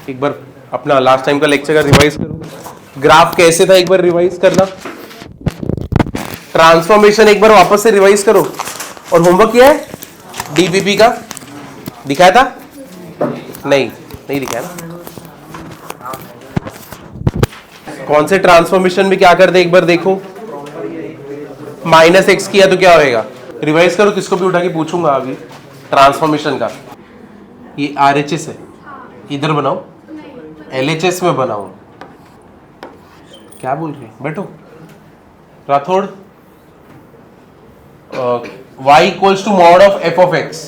एक बार अपना last time का लेक्चर का रिवाइज करो। ग्राफ कैसे था एक बार रिवाइज करना, ट्रांसफॉर्मेशन एक बार वापस से रिवाइज करो। और होमवर्क किया है डीबीपी का, दिखाया था? नहीं दिखाया ना। कौन से ट्रांसफॉर्मेशन में क्या करते एक बार देखो। -x किया तो क्या होएगा, रिवाइज करो। किसको भी उठा के पूछूंगा अभी ट्रांसफॉर्मेशन का। ये RHS है, इधर बनाओ, LHS में बनाओ। क्या बोल रहे, बैठो Rathore. y equals to mod of f of x,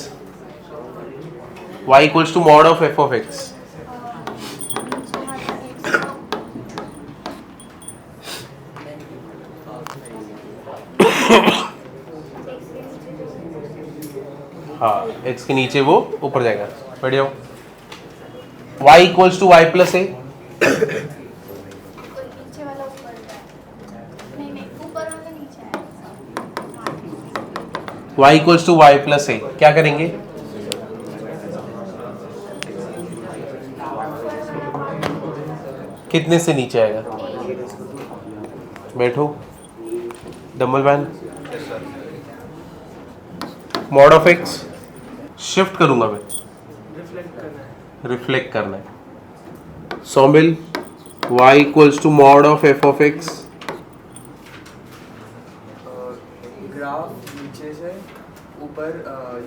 y equals to mod of f of x। हाँ, x के नीचे वो ऊपर जाएगा, बैठ जाओ। y equals to y plus a, y equals to y plus a. क्या करेंगे, कितने से नीचे आएगा, बैठो dumbbell man. Mod of x shift करूंगा मैं, रिफ्लेक्ट करना है। Saumil y equals to mod of f of x। Graph नीचे से ऊपर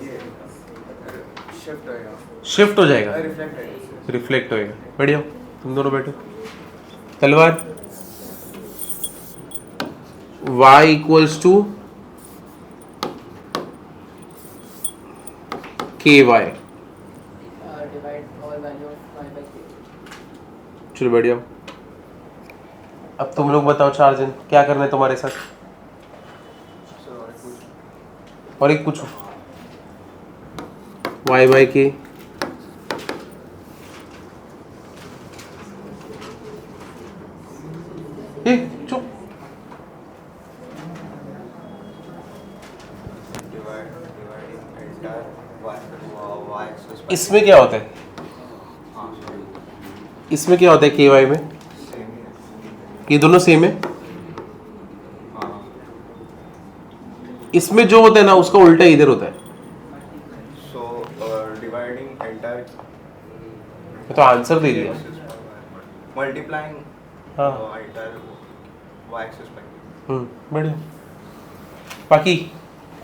ये शिफ्ट हो जाएगा, रिफ्लेक्ट होएगा। बढ़िया, तुम दोनों बैठो। तलवार y इक्वल्स टू ky। चलो बैठ जाओ। अब तुम लोग बताओ, चार जन क्या करना है तुम्हारे साथ। और एक पूछो, y बाई के। चुप, इसमें क्या होता है, इसमें क्या होता है के वाई में, ये दोनों सेम है। इसमें जो होता है ना उसका उल्टा इधर होता है। डिवाइडिंग एंटायर, तो आंसर दे दिया, मल्टीप्लाइंग एंटायर y एक्सिस पे। बढ़िया। बाकी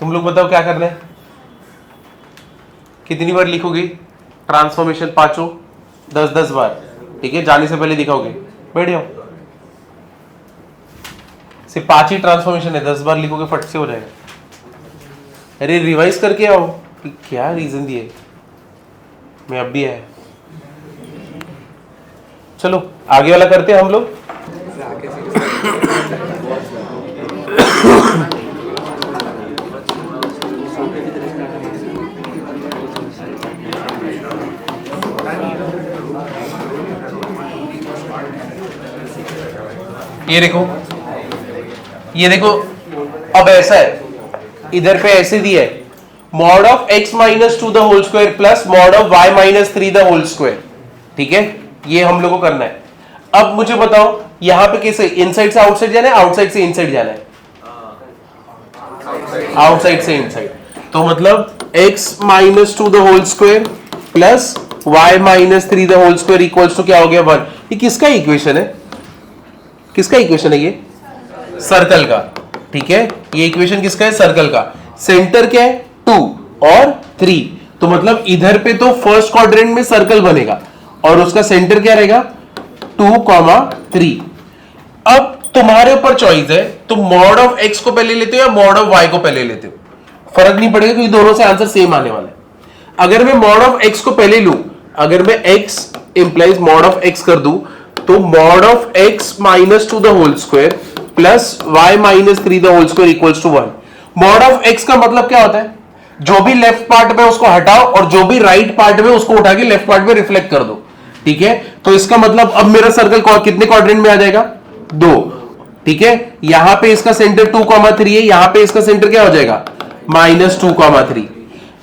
तुम लोग बताओ क्या करना है, कितनी बार लिखोगे ट्रांसफॉर्मेशन, पांचों 10-10 बार, ठीक है। जाने से पहले दिखाओगे, बैठ जाओ। सिर्फ 5 ही ट्रांसफॉर्मेशन है, 10 बार लिखोगे फट से हो जाएगा। अरे रिवाइज करके आओ कि क्या रीजन दिए, मैं अब भी आया। चलो आगे वाला करते हैं हम लोग। ये देखो अब ऐसा है, इधर पे ऐसे दिया है mod of x minus 2 the whole square plus mod of y minus 3 the whole square, ठीक है। ये हम लोग को करना है। अब मुझे बताओ यहां पे कैसे, इनसाइड से आउटसाइड जाना है, आउटसाइड से इनसाइड जाना है, आउटसाइड से इनसाइड। तो मतलब x minus 2 the whole square plus y minus 3 the whole square equals to क्या हो गया 1। ये किसका इक्वेशन है, किसका इक्वेशन है, ये सर्कल का, ठीक है। ये इक्वेशन किसका है, सर्कल का। सेंटर क्या है 2 और 3, तो मतलब इधर पे तो फर्स्ट क्वाड्रेंट में सर्कल बनेगा और उसका सेंटर क्या रहेगा 2,3। अब तुम्हारे ऊपर चॉइस है, तुम मॉड ऑफ x को पहले लेते हो या मॉड ऑफ y को पहले लेते हो, फर्क नहीं पड़ेगा क्योंकि दोनों से आंसर सेम आने वाला है। अगर मैं मॉड ऑफ x को पहले लूं, अगर मैं x implies mod of x कर दूं, तो mod of x minus 2 the whole square plus y minus 3 the whole square equals to 1। Mod of x का मतलब क्या होता है, जो भी लेफ्ट पार्ट में उसको हटाओ और जो भी राइट पार्ट में उसको उठा के लेफ्ट पार्ट में रिफ्लेक्ट कर दो, ठीक है। तो इसका मतलब अब मेरा सर्कल कितने क्वाड्रेंट में आ जाएगा, 2, ठीक है। यहां पे इसका सेंटर 2,3 है, यहां पे इसका सेंटर क्या हो जाएगा -2,3।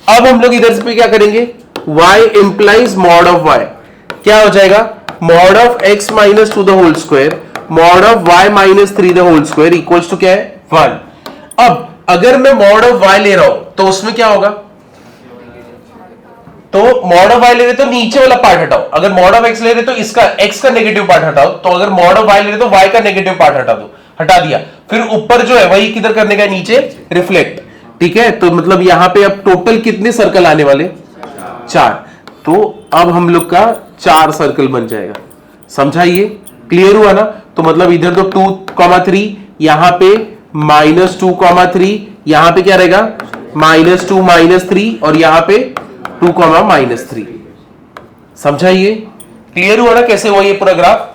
अब हम लोग इधर से क्या करेंगे, y implies mod of y क्या हो जाएगा mod of x minus 2 the whole square mod of y minus 3 the whole square equals to क्या है 1। अब अगर मैं मॉड ऑफ y ले रहा हूं तो उसमें क्या होगा, तो मॉड ऑफ y ले रहे तो नीचे वाला पार्ट हटाओ, अगर मॉड ऑफ x ले रहे तो इसका x का नेगेटिव पार्ट हटाओ, तो अगर मॉड ऑफ y ले रहे तो y का नेगेटिव पार्ट हटा दो, हटा दिया, फिर ऊपर जो है वही किधर करने का, नीचे रिफ्लेक्ट। ठीक है, तो मतलब यहां पे अब टोटल कितने सर्कल आने वाले, 4। तो अब हम लोग का 4 सर्कल बन जाएगा। समझाइए, क्लियर हुआ ना। तो मतलब इधर तो 2,3, यहां पे -2,3, यहां पे क्या रहेगा -2 -3 और यहां पे 2, -3। समझाइए, क्लियर हुआ ना कैसे हुआ ये पूरा ग्राफ।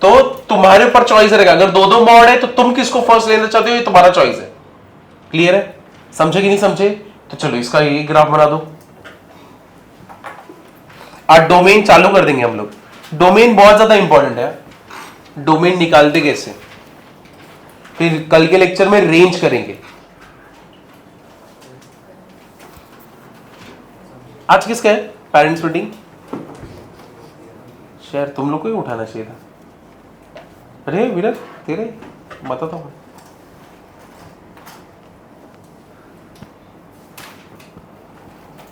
तो तुम्हारे ऊपर चॉइस रहेगा, अगर दो दो मॉड है तो तुम किसको फर्स्ट लेना चाहते हो, ये तुम्हारा चॉइस है। क्लियर है, समझे कि नहीं समझे। तो चलो इसका ये ग्राफ बना दो। आज डोमेन चालू कर देंगे हम लोग। डोमेन बहुत ज्यादा इंपॉर्टेंट है। डोमेन निकालते कैसे, फिर कल के लेक्चर में रेंज करेंगे। आज किसका है पेरेंट्स मीटिंग, शायद तुम लोग को ही उठाना चाहिए था। अरे विराट तेरे बताता हूं।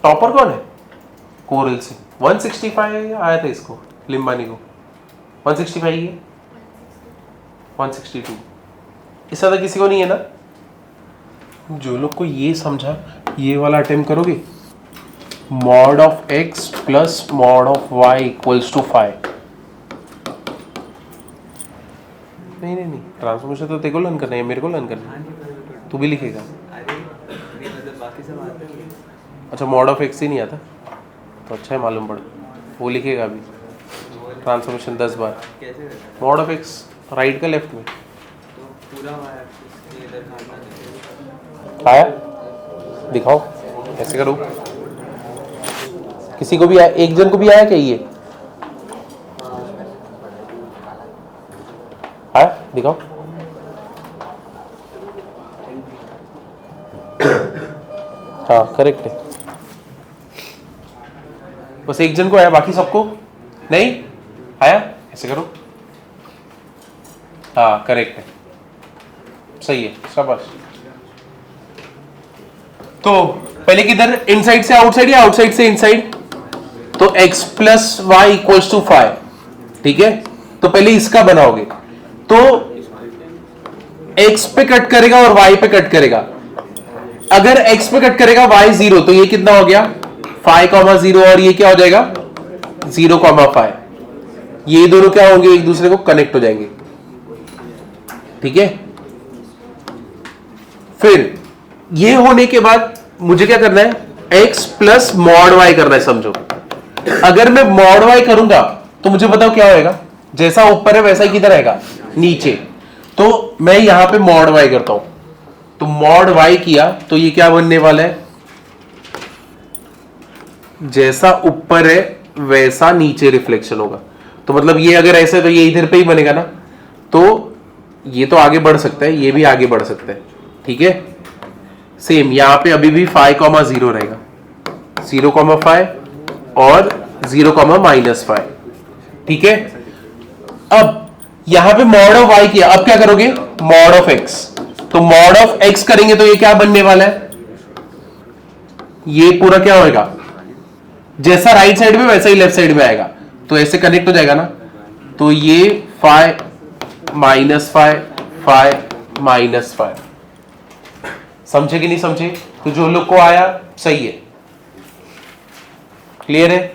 टॉपर कौन है कोरल से, 165 आया था इसको लिम्बानी को, 165 ही है, 162 इससे ज्यादा किसी को नहीं है ना। जो लोग को ये समझा ये वाला अटेम्प्ट करोगे, mod of x plus mod of y equals to 5। नहीं ट्रांसफॉर्मेशन तो तेरे को लर्न करना है, मेरे को लर्न करना है, तू भी लिखेगा। अच्छा मॉड ऑफ x ही नहीं आता तो अच्छा है मालूम पड़ा, वो लिखेगा अभी transformation 10 bar. Mod of x right का लेफ्ट में आया, दिखाओ ऐसे करो। किसी को भी आया, एक जन को भी आया क्या ये, आया दिखाओ। हाँ करेक्ट है, बस एक जन को आया, बाकी सबको नहीं आया। ऐसे करो, हाँ करेक्ट है, सही है, शाबाश। तो पहले किधर, इनसाइड से आउटसाइड या आउटसाइड से इनसाइड, तो x plus y equals to 5। ठीक है, तो पहले इसका बनाओगे तो x पे कट करेगा और y पे कट करेगा। अगर x पे कट करेगा y 0, तो ये कितना हो गया 5,0 और ये क्या हो जाएगा 0,5। ये दोनों क्या होंगे, एक दूसरे को कनेक्ट हो जाएंगे। ठीक है, फिर ये होने के बाद मुझे क्या करना है, x प्लस मॉड y करना है। समझो, अगर मैं मॉड y करूंगा तो मुझे बताओ क्या होएगा, जैसा ऊपर है वैसा ही किधर रहेगा, नीचे। तो मैं यहां पे मॉड y करता हूं, तो मॉड y किया तो ये क्या बनने वाला है, जैसा ऊपर है वैसा नीचे रिफ्लेक्शन होगा। तो मतलब ये अगर ऐसा है तो ये इधर पे ही बनेगा ना, तो ये तो आगे बढ़ सकता है, ये भी आगे बढ़ सकता है। ठीक है, सेम यहां पे अभी भी 5,0 रहेगा, 0,5 और 0,-5। ठीक है, अब यहां पे मॉड ऑफ y किया, अब क्या करोगे मॉड ऑफ x, तो मॉड ऑफ x करेंगे तो ये क्या बनने वाला है, ये पूरा क्या होएगा, जैसा राइट साइड में वैसा ही लेफ्ट साइड में आएगा, तो ऐसे कनेक्ट हो जाएगा ना। तो ये 5 -5 5 -5, समझे कि नहीं समझे। तो जो लोग को आया सही है, क्लियर है।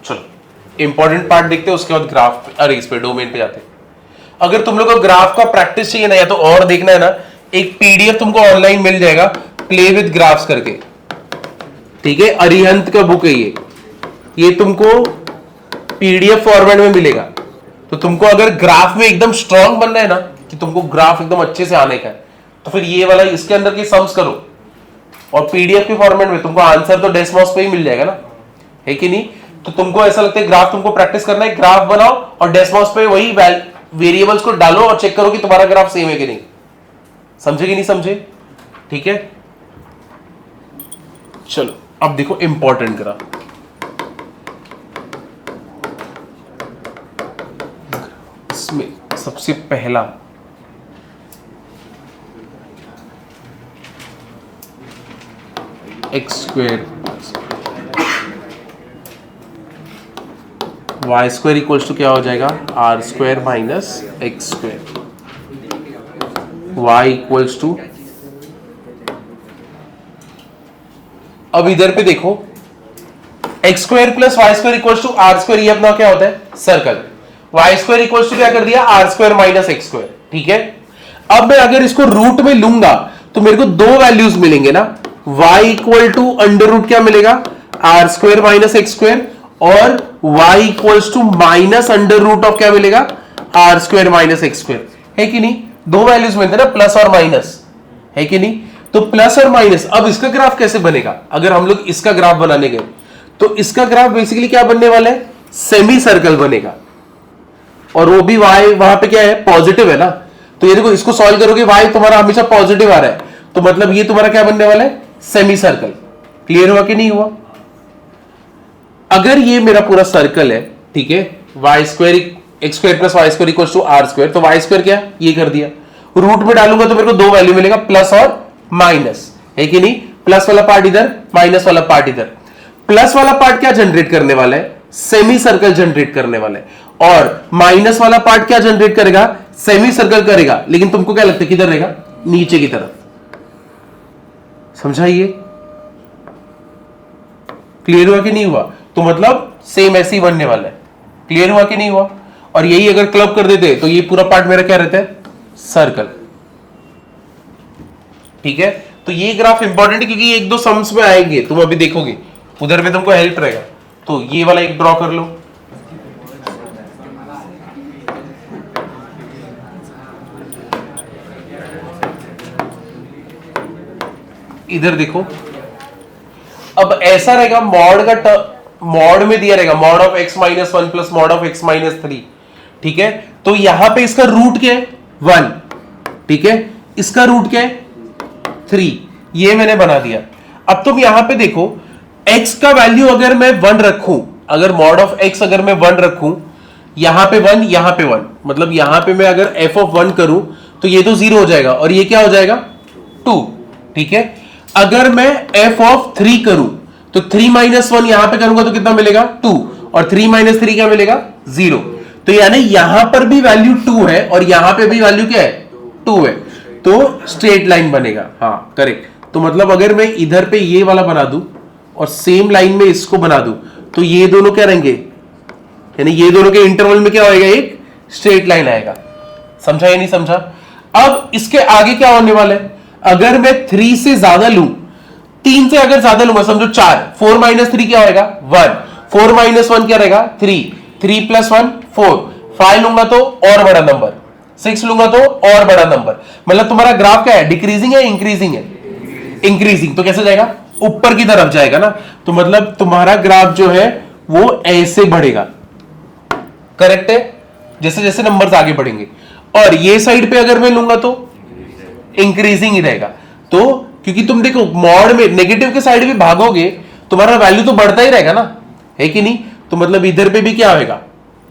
चलो इंपॉर्टेंट पार्ट देखते हैं, उसके बाद ग्राफ, अरे इस पे डोमेन पे जाते हैं। अगर तुम लोग को ग्राफ का प्रैक्टिस चाहिए ना, या तो और देखना है ना, एक पीडीएफ तुमको ऑनलाइन मिल जाएगा प्ले विद ग्राफ्स करके। ठीक है, अरिहंत का बुक है ये तुमको पीडीएफ फॉर्मेट में मिलेगा। तो तुमको अगर ग्राफ में एकदम स्ट्रांग बनना है ना, कि तुमको ग्राफ एकदम अच्छे से आने का है, तो फिर ये वाला इसके अंदर के सम्स करो, और पीडीएफ के फॉर्मेट में तुमको आंसर तो डेस्मॉस पे ही मिल जाएगा ना, है कि नहीं। तो तुमको ऐसा लगता है ग्राफ तुमको प्रैक्टिस करना है, ग्राफ बनाओ और डेस्मॉस पे वही वेरिएबल्स को डालो और चेक करो कि तुम्हारा ग्राफ सेम है कि नहीं। समझे कि नहीं समझे। ठीक है, चलो अब देखो इंपॉर्टेंट ग्राफ। इसमें सबसे पहला x square y square equals to क्या हो जाएगा, r square minus x square, y equals to, अब इधर पे देखो x square plus y square equals to r square, ये अपना क्या होता है circle, y square equals to क्या कर दिया, r square minus x square, ठीक है। अब मैं अगर इसको रूट में लूंगा तो मेरे को दो वैल्यूज मिलेंगे ना, y equal to under root क्या मिलेगा, r square minus x square, और y equals to minus under root of क्या मिलेगा, r square minus x square, है कि नहीं, दो वैल्यूज मिलते हैं ना, प्लस और माइनस, है कि नहीं। तो प्लस और माइनस, अब इसका ग्राफ कैसे बनेगा, अगर हम लोग इसका ग्राफ बनाने गए तो इसका ग्राफ बेसिकली क्या बनने वाला है, सेमी सर्कल बनेगा, और वो भी y वहां पे क्या है, पॉजिटिव है ना, तो ये देखो इसको सॉल्व करोगे y तुम्हारा हमेशा पॉजिटिव आ रहा है, तो मतलब ये तुम्हारा क्या बनने वाला है, सेमी सर्कल। क्लियर हुआ कि नहीं हुआ। अगर ये मेरा पूरा सर्कल है, ठीक है, y square x square plus y square equal to r square, तो वाई स्क्वायर क्या ये कर दिया, रूट में डालूंगा तो मेरे को दो वैल्यू मिलेगा, प्लस और माइनस, है कि नहीं, प्लस वाला पार्ट इधर, माइनस वाला पार्ट इधर। प्लस वाला पार्ट क्या जनरेट करने वाला है, सेमी सर्कल जनरेट करने वाला है, और माइनस वाला पार्ट क्या जनरेट करेगा, सेमी सर्कल करेगा, लेकिन तुमको क्या लगता है किधर रहेगा, नीचे की तरफ। समझाइए, क्लियर हुआ कि नहीं हुआ। तो मतलब सेम ऐसे ही बनने वाला है, क्लियर हुआ कि नहीं हुआ। और यही अगर क्लब कर देते तो ये पूरा पार्ट मेरा क्या रहता है, सर्कल, ठीक है। तो ये ग्राफ इंपॉर्टेंट है क्योंकि एक दो सम्स में आएंगे, तुम अभी देखोगे उधर में तुमको हेल्प रहेगा। तो ये वाला एक ड्रॉ कर लो, इधर देखो, अब ऐसा रहेगा, मॉड का मॉड में दिया रहेगा, mod of x minus one plus mod of x minus three, ठीक है। तो यहां पे इसका रूट क्या है, 1, ठीक है, इसका रूट क्या है 3, ये मैंने बना दिया। अब तुम यहां पे देखो x का वैल्यू अगर मैं 1 रखूं, अगर मॉड ऑफ x अगर मैं 1 रखूं, यहां पे 1 यहां पे 1, मतलब यहां पे मैं अगर f ऑफ 1 करूं तो ये तो 0 हो जाएगा और ये क्या हो जाएगा 2, ठीक है। अगर मैं f ऑफ 3 करूं तो 3 माइनस 1 यहां पे करूंगा तो कितना मिलेगा 2, और 3 माइनस 3 क्या मिलेगा 0। तो यानी यहां पर भी वैल्यू 2 है और यहां पे भी वैल्यू क्या है 2 है, तो स्ट्रेट लाइन बनेगा। हाँ करेक्ट। तो मतलब अगर मैं इधर पे ये वाला बना दूं और सेम लाइन में इसको बना दूं तो ये दोनों क्या रहेंगे, यानी ये दोनों के इंटरवल में क्या होएगा, एक स्ट्रेट लाइन आएगा। समझा या नहीं समझा। अब इसके आगे क्या होने वाला है, अगर मैं 3 से ज्यादा लूं, 3 से अगर ज्यादा लूंगा, समझो 4, 4 माइनस 3 क्या होएगा 1, 4 माइनस 1 क्या रहेगा 3, 3 प्लस 1 4, 5 लूंगा तो और बड़ा नंबर, 6 लूंगा तो और बड़ा नंबर। मतलब तुम्हारा ग्राफ क्या है, डिक्रीजिंग है इंक्रीजिंग है, इंक्रीजिंग। तो कैसे जाएगा, ऊपर की तरफ जाएगा ना। तो मतलब तुम्हारा ग्राफ जो है वो ऐसे बढ़ेगा, करेक्ट है, जैसे जैसे नंबर्स आगे बढ़ेंगे। और ये साइड पे अगर मैं लूंगा तो इंक्रीजिंग ही रहेगा। तो क्योंकि तुम देखो मॉड में नेगेटिव के साइड भी भागोगे तुम्हारा वैल्यू तो बढ़ता ही रहेगा ना, है कि नहीं। तो मतलब इधर पे भी क्या होगा,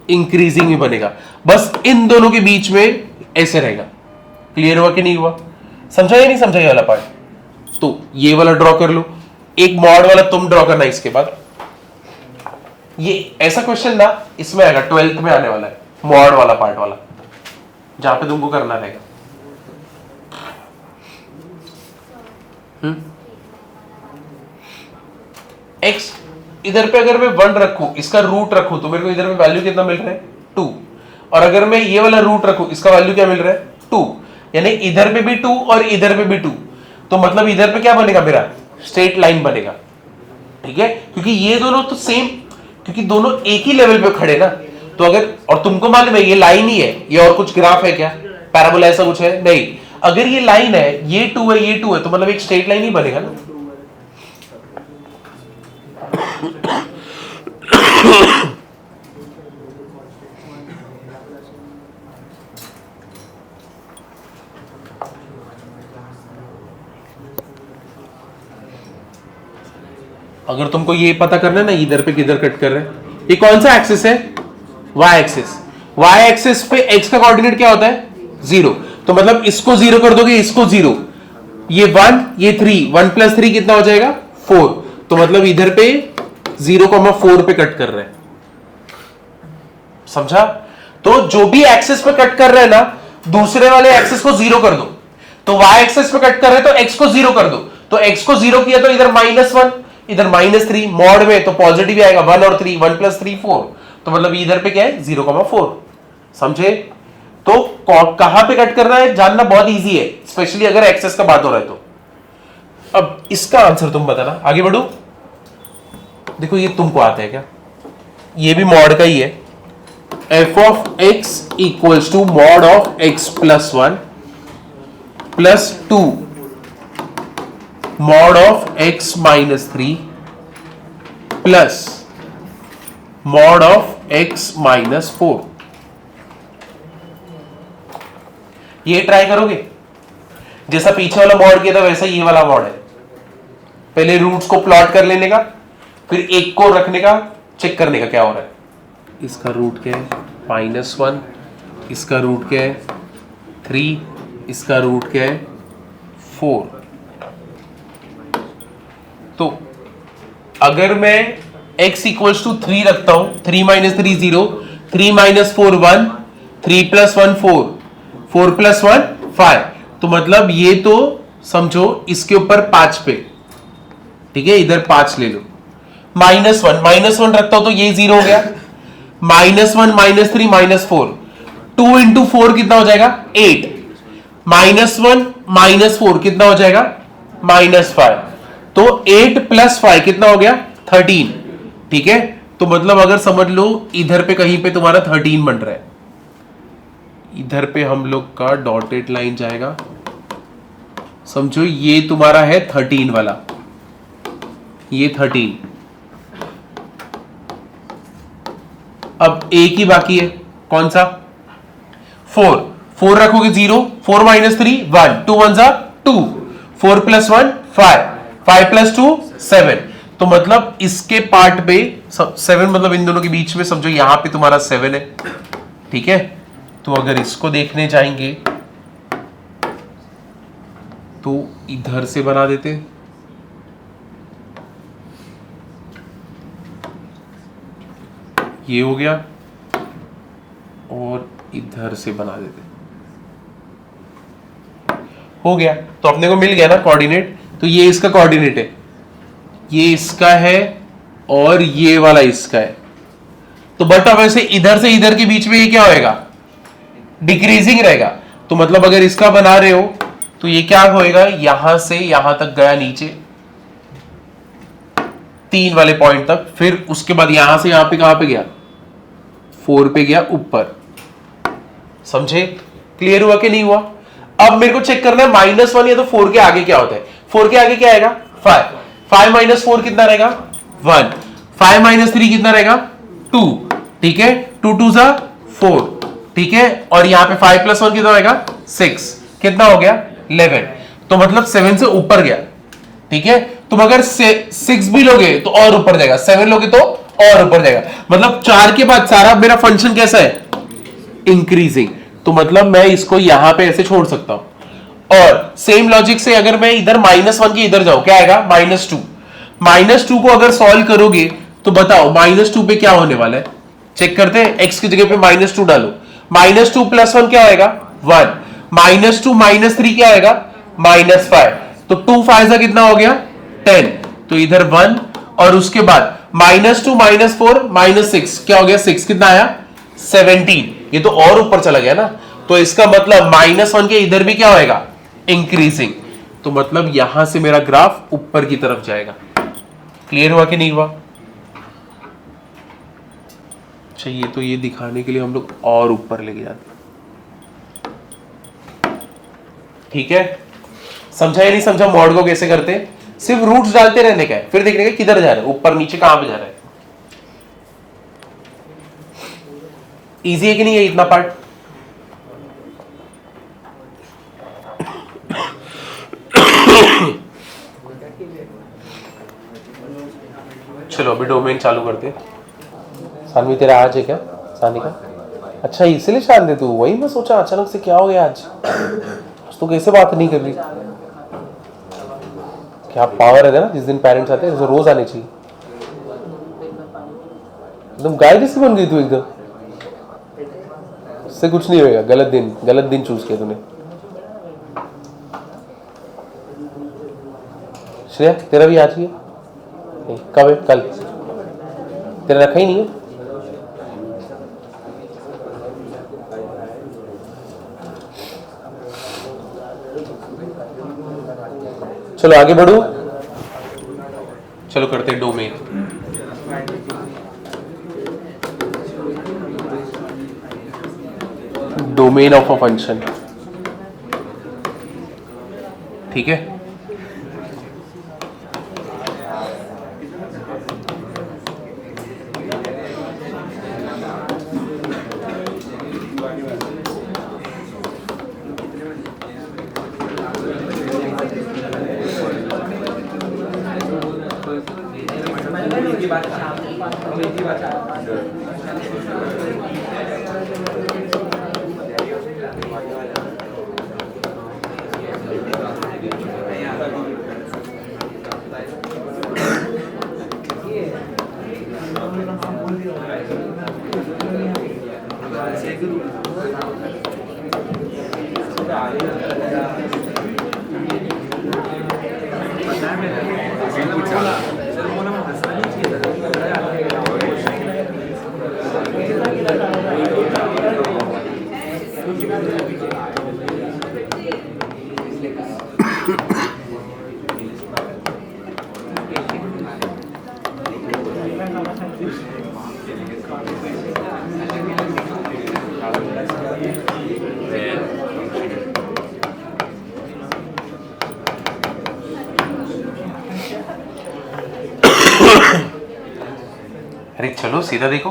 इंक्रीजिंग ही बनेगा, बस इन दोनों के बीच में ऐसे रहेगा। क्लियर हुआ कि नहीं हुआ, समझा या नहीं समझा ये वाला पार्ट। तो ये वाला ड्रॉ कर लो, एक मॉड वाला तुम ड्रॉ करना। इसके बाद ये ऐसा क्वेश्चन ना इसमें आएगा, 12th में आने वाला है, मॉड वाला पार्ट वाला, जहां पे तुमको करना रहेगा। x इधर पे अगर मैं 1 रखूं, इसका रूट रखूं, तो मेरे को इधर में वैल्यू कितना मिल रहा है 2, और अगर मैं ये वाला रूट रखूं, इसका वैल्यू क्या मिल रहा है 2, यानी इधर पे भी 2 और इधर पे भी 2। तो मतलब इधर पे क्या बनेगा, मेरा स्ट्रेट लाइन बनेगा, ठीक है। क्योंकि ये दोनों तो सेम, क्योंकि दोनों एक ही लेवल पे खड़े ना। तो अगर, और तुमको मालूम है ये लाइन ही है, ये और कुछ ग्राफ है क्या, पैराबोला ऐसा कुछ है नहीं। अगर ये लाइन है, ये 2 है, ये 2 है, तो मतलब एक स्ट्रेट लाइन ही बनेगा ना। अगर तुमको ये पता करना है ना इधर पे किधर कट कर रहे हैं, ये कौन सा एक्सिस है, वाई एक्सिस। वाई एक्सिस पे एक्स का कोऑर्डिनेट क्या होता है 0, तो मतलब इसको 0 कर दोगे, इसको 0, ये 1, ये 3, 1 + 3 कितना हो जाएगा 4, तो मतलब इधर पे 0,4 पे कट कर रहे हैं, समझा? तो जो भी एक्सिस पे कट कर रहे हैं ना, दूसरे वाले एक्सिस को 0 कर दो, तो y एक्सिस पे कट कर रहे हैं तो x को 0 कर दो, तो x को 0 किया तो इधर -1, इधर -3, मॉड में तो पॉजिटिव आएगा 1 और 3, 1 + 3 4, तो मतलब इधर पे क्या है 0,4, समझे? तो कहां पे कट करना है जानना बहुत इजी है, स्पेशली अगर एक्सेस का बात हो रहा है तो। अब इसका आंसर तुम बताना, आगे बढ़ो। देखो ये तुमको आता है क्या, ये भी मॉड का ही है, f of x equals to mod of x plus 1 plus 2 mod of x minus 3 plus mod of x minus 4। ये ट्राई करोगे, जैसा पीछे वाला मॉड किया था वैसा ये वाला मॉड है। पहले रूट्स को प्लॉट कर लेने का, फिर एक को रखने का, चेक करने का क्या हो रहा है। इसका रूट क्या है -1, इसका रूट क्या है 3, इसका रूट क्या है 4। तो अगर मैं x इक्वल्स टू 3 रखता हूं, 3 - 3 0, 3 - 4 1, 3 + 1 4, 4 + 1 5, तो मतलब ये तो समझो इसके ऊपर 5 पे, ठीक है, इधर 5 ले लो, -1 रखता हूं तो ये 0 हो गया, -1 -3 -4, 2 × 4 कितना हो जाएगा 8, -1 -4 कितना हो जाएगा -5, तो 8 + 5 कितना हो गया 13, ठीक है। तो मतलब अगर समझ लो इधर पे कहीं पे तुम्हारा 13 बन रहा है, इधर पे हम लोग का डॉटेड लाइन जाएगा, समझो ये तुम्हारा है 13 वाला, ये 13, अब एक ही बाकी है, कौन सा 4 रखोगे 0, 4 - 3 1, 2 1 2, 4 + 1 5, 5 + 2 7, तो मतलब इसके पार्ट पे 7, मतलब इन दोनों के बीच में समझो यहां पे तुम्हारा 7 है, ठीक है। तो अगर इसको देखने जाएंगे तो इधर से बना देते, ये हो गया, और इधर से बना देते, हो गया। तो अपने को मिल गया ना कोऑर्डिनेट, तो ये इसका कोऑर्डिनेट है, ये इसका है और ये वाला इसका है। तो बट अब ऐसे इधर से इधर के बीच में ये क्या होएगा डिक्रीजिंग रहेगा, तो मतलब अगर इसका बना रहे हो तो ये क्या होएगा, यहां से यहां तक गया नीचे 3 वाले पॉइंट तक, फिर उसके बाद यहां से यहां पे कहां पे गया 4 पे गया ऊपर, समझे? क्लियर हुआ कि नहीं हुआ? अब मेरे को चेक करना है -1 या तो 4 के आगे क्या होता है, 4 के आगे क्या आएगा 5, 5 - 4 कितना रहेगा 1, 5 - 3 कितना रहेगा 2, ठीक है, 2 2 4, ठीक है, और यहां पे 5 + 1 कितना होगा 6, कितना हो गया 11, तो मतलब 7 से ऊपर गया, ठीक है। तुम अगर 6 भी लोगे तो और ऊपर जाएगा, 7 लोगे तो और ऊपर जाएगा, मतलब 4 के बाद सारा मेरा फंक्शन कैसा है इंक्रीजिंग, तो मतलब मैं इसको यहां पे ऐसे छोड़ सकता हूं। और सेम लॉजिक से अगर मैं इधर -1 के इधर जाऊं क्या आएगा -2, -2 को अगर सॉल्व करोगे तो बताओ -2 पे क्या होने वाला है, चेक करते हैं। x की जगह पे -2 डालो, -2 + 1 क्या आएगा 1, -2 - 3 क्या आएगा -5, तो 2 5 का कितना हो गया 10, तो इधर 1, और उसके बाद -2 - 4 -6 क्या हो गया 6, कितना आया 17, ये तो और ऊपर चला गया ना, तो इसका मतलब -1 के इधर भी क्या होएगा इंक्रीजिंग, तो मतलब यहां से मेरा ग्राफ ऊपर की तरफ जाएगा। क्लियर हुआ कि नहीं हुआ? चाहिए तो ये दिखाने के लिए हम लोग और ऊपर लेके जाते, ठीक है। समझा या नहीं समझा मॉड को कैसे करते हैं? सिर्फ रूट्स डालते रहने का है, फिर देखने का किधर जा रहा है, ऊपर नीचे कहां पे जा रहा है। इजी है कि नहीं है इतना पार्ट? चलो अभी डोमेन चालू करते हैं। सानवी तेरा आज है क्या सानी का? अच्छा इसलिए शांत है तू? वही मैं सोचा अचानक से क्या हो गया आज तो कैसे बात नहीं कर रही? क्या पावर है ना, जिस दिन पेरेंट्स आते हैं रोज आने चाहिए। एकदम गाय जैसी बन गई तू एकदम। इससे कुछ नहीं होगा, गलत दिन चूज किया तूने। श्रेया तेरा भी आज ही है? कब है? कल? तेरा रखा ही नहीं है? चलो आगे बढ़ो, चलो करते हैं domain. Domain of a function, ठीक है। अरे चलो सीधा देखो,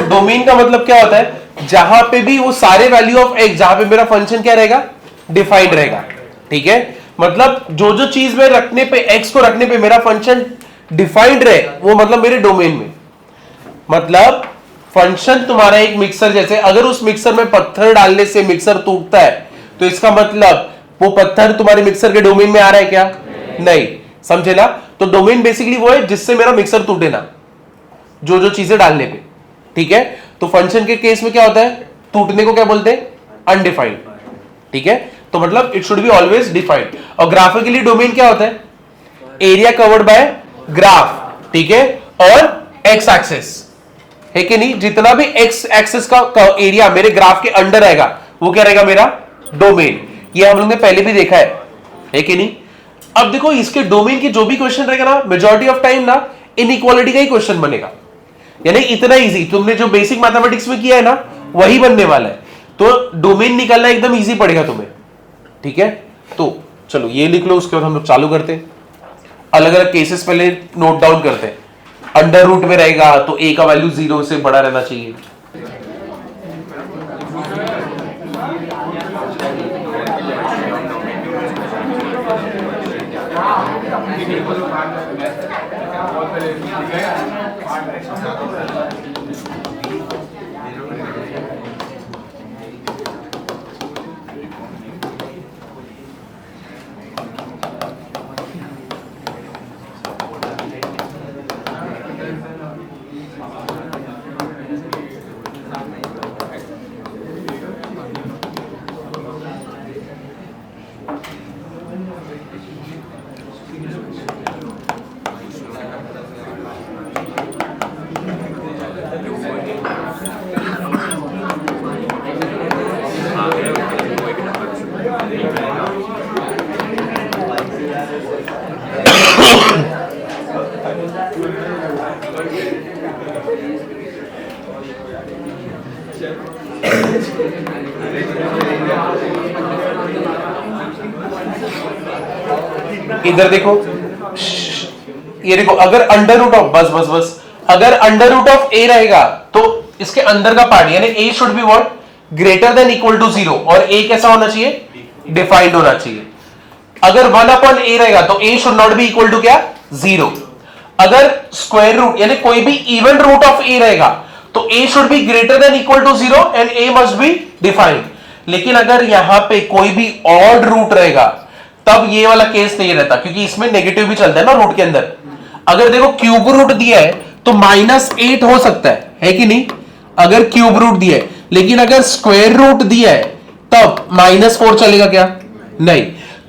डोमेन का मतलब क्या होता है? जहां पे भी वो सारे वैल्यू ऑफ एक्स, जहां पे मेरा फंक्शन क्या रहेगा? डिफाइंड रहेगा, ठीक है। मतलब जो जो चीज में रखने पे, एक्स को रखने पे मेरा फंक्शन डिफाइंड रहे, वो मतलब मेरे डोमेन में। मतलब फंक्शन तुम्हारा एक मिक्सर जैसे, अगर उस मिक्सर में पत्थर डालने से मिक्सर टूटता है, तो इसका मतलब वो पत्थर तुम्हारे मिक्सर के डोमेन में आ रहा है क्या? नहीं, समझे ना? तो डोमेन बेसिकली वो है जिससे मेरा मिक्सर टूटे ना, जो जो चीजें डालने पे, ठीक है। तो फंक्शन के केस में क्या होता है? टूटने को क्या बोलते हैं? अनडिफाइंड, ठीक है। तो मतलब it should be always defined. और ग्राफिकली डोमेन क्या होता है? एरिया कवर्ड बाय ग्राफ, ठीक है, और एक्स एक्सिस, है कि नहीं? जितना भी एक्स एक्सिस का एरिया मेरे ग्राफ के अंडर रहेगा, वो क्या रहेगा? मेरा डोमेन। ये हम लोग ने पहले भी देखा है कि नहीं? अब देखो इसके डोमेन की जो भी क्वेश्चन रहेगा ना, मेजॉरिटी ऑफ टाइम ना इनइक्वालिटी का ही क्वेश्चन बनेगा। यानी इतना इजी तुमने जो बेसिक मैथमेटिक्स में किया है ना, वही बनने वाला है। तो डोमेन निकालना एकदम इजी पड़ेगा तुम्हें, ठीक है। तो चलो ये लिख लो, उसके बाद हम लोग चालू करते हैं। अलग अलग केसेस पहले नोट डाउन करते हैं। अंडर रूट में रहेगा तो a का वैल्यू 0 से बड़ा रहना चाहिए। इधर देखो, ये देखो, अगर अंडर रूट ऑफ बस अगर अंडर रूट ऑफ a रहेगा तो इसके अंदर का पार्ट यानी a should be what? Greater than equal to 0, और a कैसा होना चाहिए? डिफाइंड होना चाहिए। अगर 1/a रहेगा तो a should not be equal to क्या? 0। अगर स्क्वायर रूट यानी कोई भी इवन रूट ऑफ a रहेगा तो a should be greater than equal to 0 and a must be defined. लेकिन अगर यहां पे कोई भी ऑड रूट रहेगा तब ये वाला केस नहीं रहता, क्योंकि इसमें नेगेटिव भी चलता है ना रूट के अंदर। अगर देखो क्यूब रूट दिया है तो -8 हो सकता है कि नहीं, अगर क्यूब रूट दिया है। लेकिन अगर स्क्वायर रूट दिया है तब -4 चलेगा क्या? नहीं।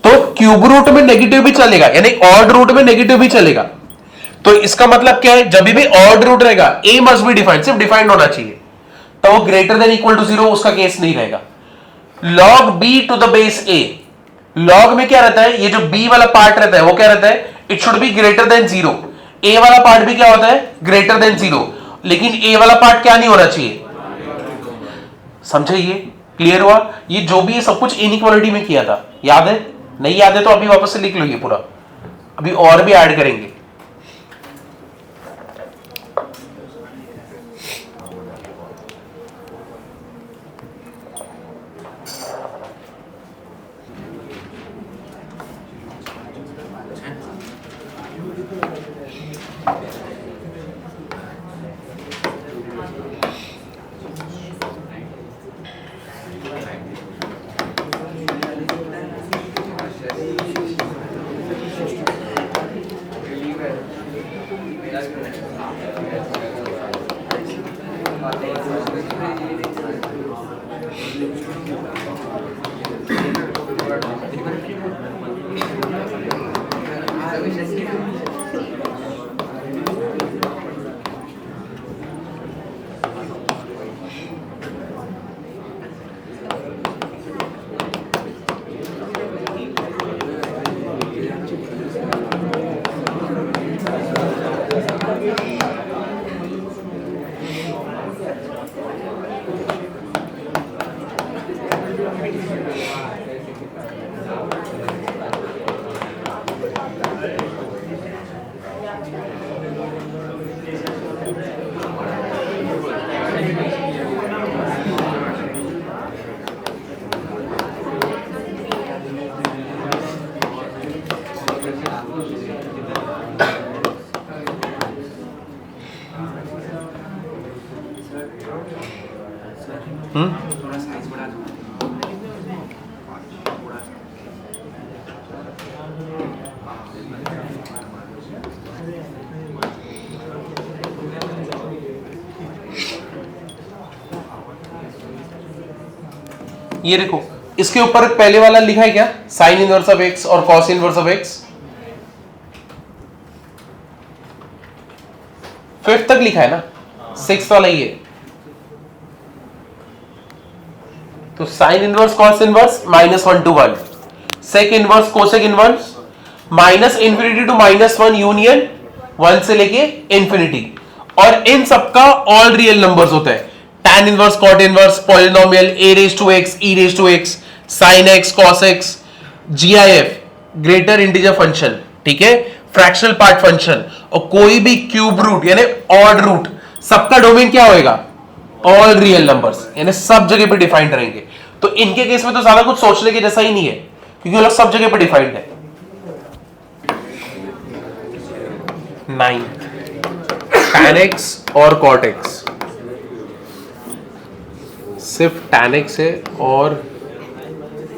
तो क्यूब रूट में नेगेटिव भी चलेगा, यानी ऑड रूट में नेगेटिव भी चलेगा। तो इसका मतलब क्या है, जब भी ऑड रूट रहेगा a मस्ट बी डिफाइंड, सिर्फ डिफाइंड होना चाहिए, तो वो ग्रेटर देन इक्वल टू 0 उसका केस नहीं रहेगा। log b to the base a, log में क्या रहता है, ये जो b वाला पार्ट रहता है वो क्या रहता है, it should be greater than 0। a वाला पार्ट भी क्या होता है, ग्रेटर देन 0, लेकिन a वाला पार्ट क्या नहीं होना चाहिए, समझे? ये क्लियर हुआ? ये जो भी है सब कुछ इनइक्वालिटी में किया था, याद है? नहीं याद है तो अभी वापस से लिख लो ये पूरा, अभी और भी ऐड करेंगे। थोड़ा साइज बढ़ा दो। ये देखो इसके ऊपर पहले वाला लिखा है क्या, साइन इनवर्स ऑफ एक्स और cos inverse of x, 5th तक लिखा है ना, 6th वाला ही है। तो sine inverse cos inverse -1 to 1, sec inverse cosec inverse -∞ to -1 union 1 से लेके इंफिनिटी, और इन सबका ऑल रियल नंबर्स होता है। tan inverse cot inverse polynomial a raised to x e raised to x sin x cos x gif greater integer function, ठीक है, fractional part function, और कोई भी क्यूब रूट यानी ऑड रूट, सबका domain क्या होएगा, ऑल रियल नंबर्स, यानी सब जगह पे डिफाइंड रहेंगे। तो इनके केस में तो ज्यादा कुछ सोचने के जैसा ही नहीं है, क्योंकि वो लोग सब जगह पे डिफाइंड है। 9 tan x और cot x, सिर्फ tan x है और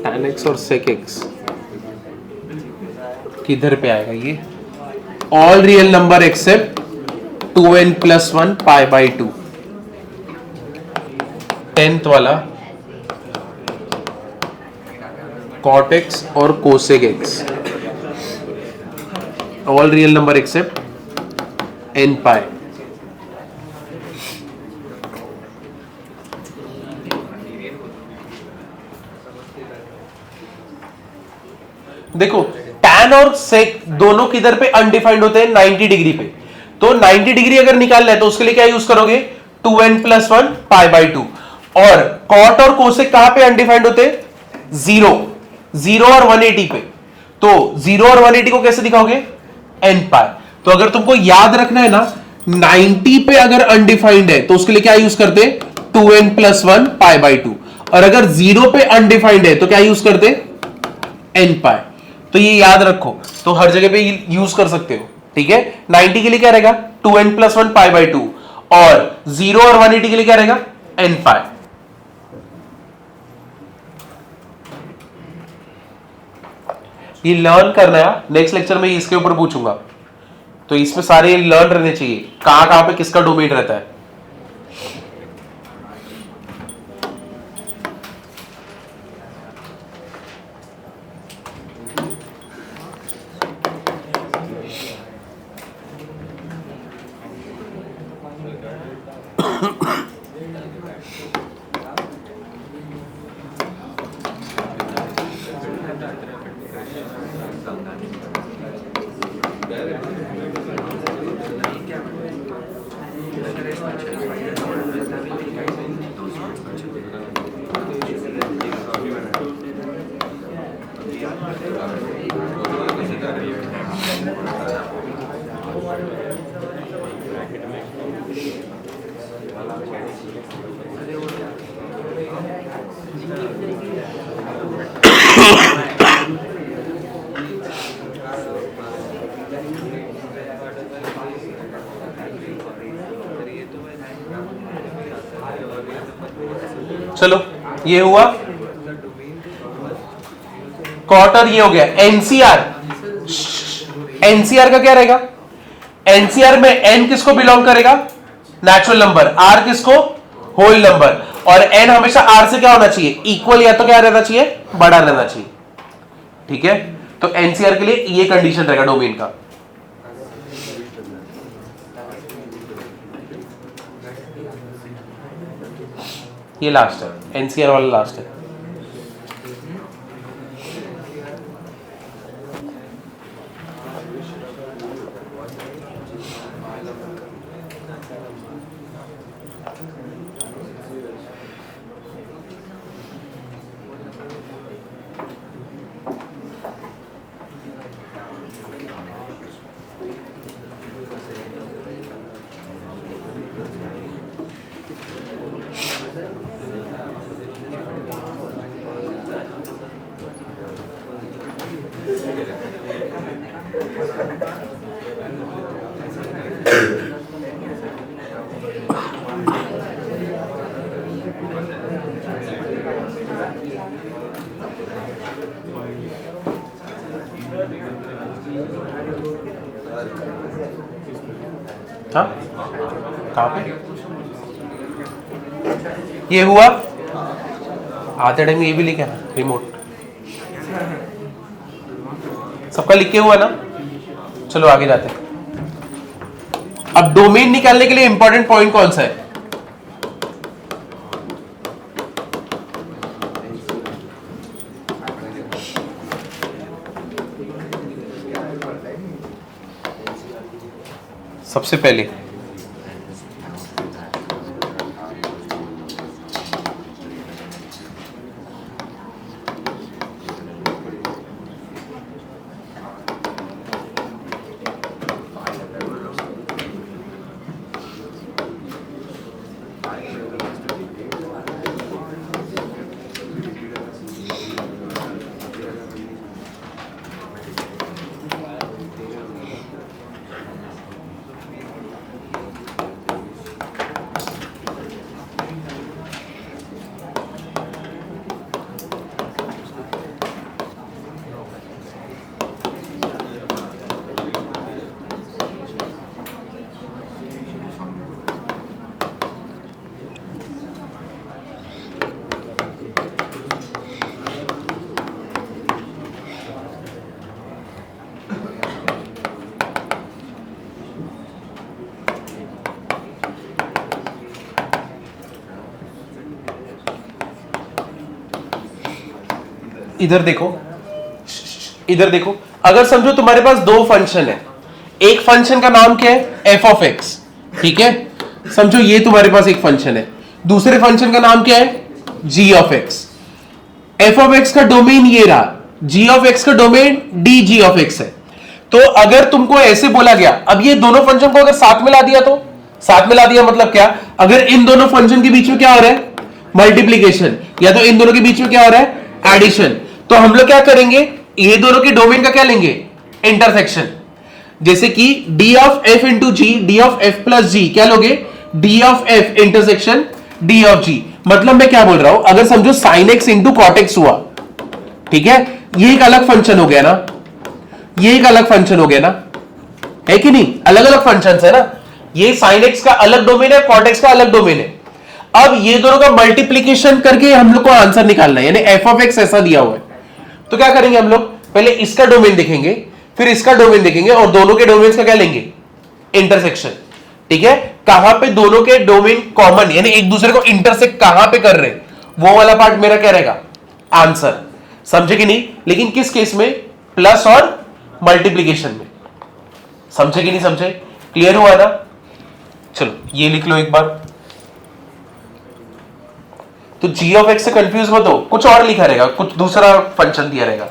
tan x और sec x किधर पे आएगा, ये all real number accept 2n + 1 π/2, 10th वाला cot x और cosec x, all real number accept n π। देखो tan और sec दोनों किधर पे अनडिफाइंड होते हैं, 90 डिग्री पे। तो 90 डिग्री अगर निकालना है तो उसके लिए क्या यूज करोगे, 2n + 1 π/2। और cot और cosec कहां पे अनडिफाइंड होते हैं, 0 और 180 पे। तो 0 और 180 को कैसे दिखाओगे, n π। तो अगर तुमको याद रखना है ना, 90 पे अगर अनडिफाइंड है तो उसके लिए क्या यूज करते, 2n + 1 π/2, और अगर 0 पे अनडिफाइंड है तो क्या यूज करते, n π। तो ये याद रखो, तो हर जगह पे यूज कर सकते हो, ठीक है। 90 के लिए क्या रहेगा, 2n + 1 π/2, और 0 और 180 के लिए क्या रहेगा, n पाई। ये लर्न करना है, नेक्स्ट लेक्चर में इसके ऊपर पूछूंगा, तो इसमें सारे लर्न रहने चाहिए, कहां कहां पे किसका डोमेन रहता है। चलो ये हुआ क्वार्टर, ये हो गया एनसीआर। एनसीआर का क्या रहेगा, एनसीआर में एन किसको बिलोंग करेगा, नेचुरल नंबर, आर किसको, होल नंबर, और एन हमेशा आर से क्या होना चाहिए, इक्वल, या तो क्या रहना चाहिए, बड़ा रहना चाहिए। ठीक है, तो एनसीआर के लिए ये कंडीशन रहेगा डोमेन का। ये लास्ट है, एनसीआर वाला लास्ट है। हाँ कहाँ पे ये हुआ, आते टाइम ये भी लिखे ना रिमोट, सबका लिखे हुआ ना। चलो आगे जाते हैं। अब डोमेन निकालने के लिए इंपॉर्टेंट पॉइंट कौन सा है, सबसे पहले इधर देखो, इधर देखो, अगर समझो तुम्हारे पास दो फंक्शन है, एक फंक्शन का नाम क्या है, एफ ऑफ एक्स, ठीक है, समझो ये तुम्हारे पास एक फंक्शन है, दूसरे फंक्शन का नाम क्या है, g of x. F of x का डोमेन ये रहा, जी ऑफ एक्स का domain d g of x है। तो अगर तुमको ऐसे बोला गया, अब ये दोनों फंक्शन को अगर साथ में ला दिया, तो साथ में ला दिया मतलब क्या, अगर इन दोनों फंक्शन के बीच में क्या हो रहा है, मल्टीप्लीकेशन, या तो इन दोनों के बीच में क्या हो रहा है, एडिशन, तो हम लोग क्या करेंगे, ये दोनों के डोमेन का क्या लेंगे, इंटरसेक्शन। जैसे कि d of f into g, d of f plus g क्या लोगे, d of f intersection d of g. मतलब मैं क्या बोल रहा हूं, अगर समझो sine x into cot x हुआ, ठीक है, ये एक अलग फंक्शन हो गया ना, ये एक अलग फंक्शन हो गया ना, है कि नहीं, अलग अलग फंक्शंस है ना, ये साइन एक्स का अलग डोमेन है, कॉट एक्स का अलग डोमेन है। अब ये दोनों का मल्टीप्लीकेशन करके हम लोग को आंसर निकालना है, यानी एफ ऑफ एक्स ऐसा दिया हुआ है, तो क्या करेंगे हम लोग, पहले इसका डोमेन देखेंगे, फिर इसका डोमेन देखेंगे, और दोनों के डोमेन का क्या लेंगे, इंटरसेक्शन। ठीक है, कहां पे दोनों के डोमेन कॉमन, यानी एक दूसरे को इंटरसेक्ट कहां पे कर रहे हैं, वो वाला पार्ट मेरा क्या रहेगा, आंसर। समझे कि नहीं, लेकिन किस केस में, प्लस और मल्टीप्लीकेशन में। समझे कि नहीं समझे, क्लियर हुआ ना। चलो ये लिख लो एक बार, तो g ऑफ x से कंफ्यूज मत हो, कुछ और लिखा रहेगा, कुछ दूसरा फंक्शन दिया रहेगा।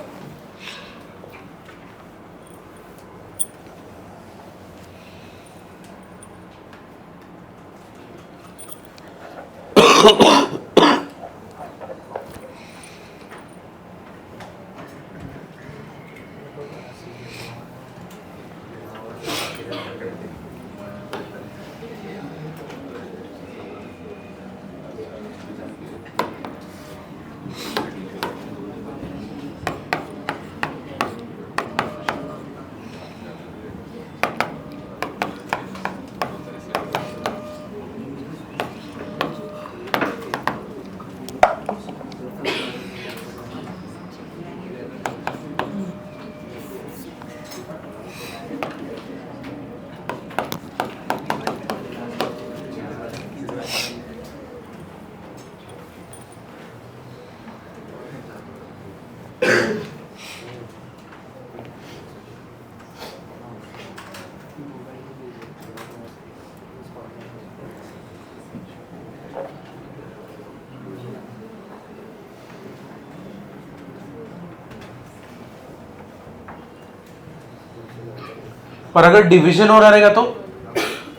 और अगर डिवीजन हो रहा रहेगा तो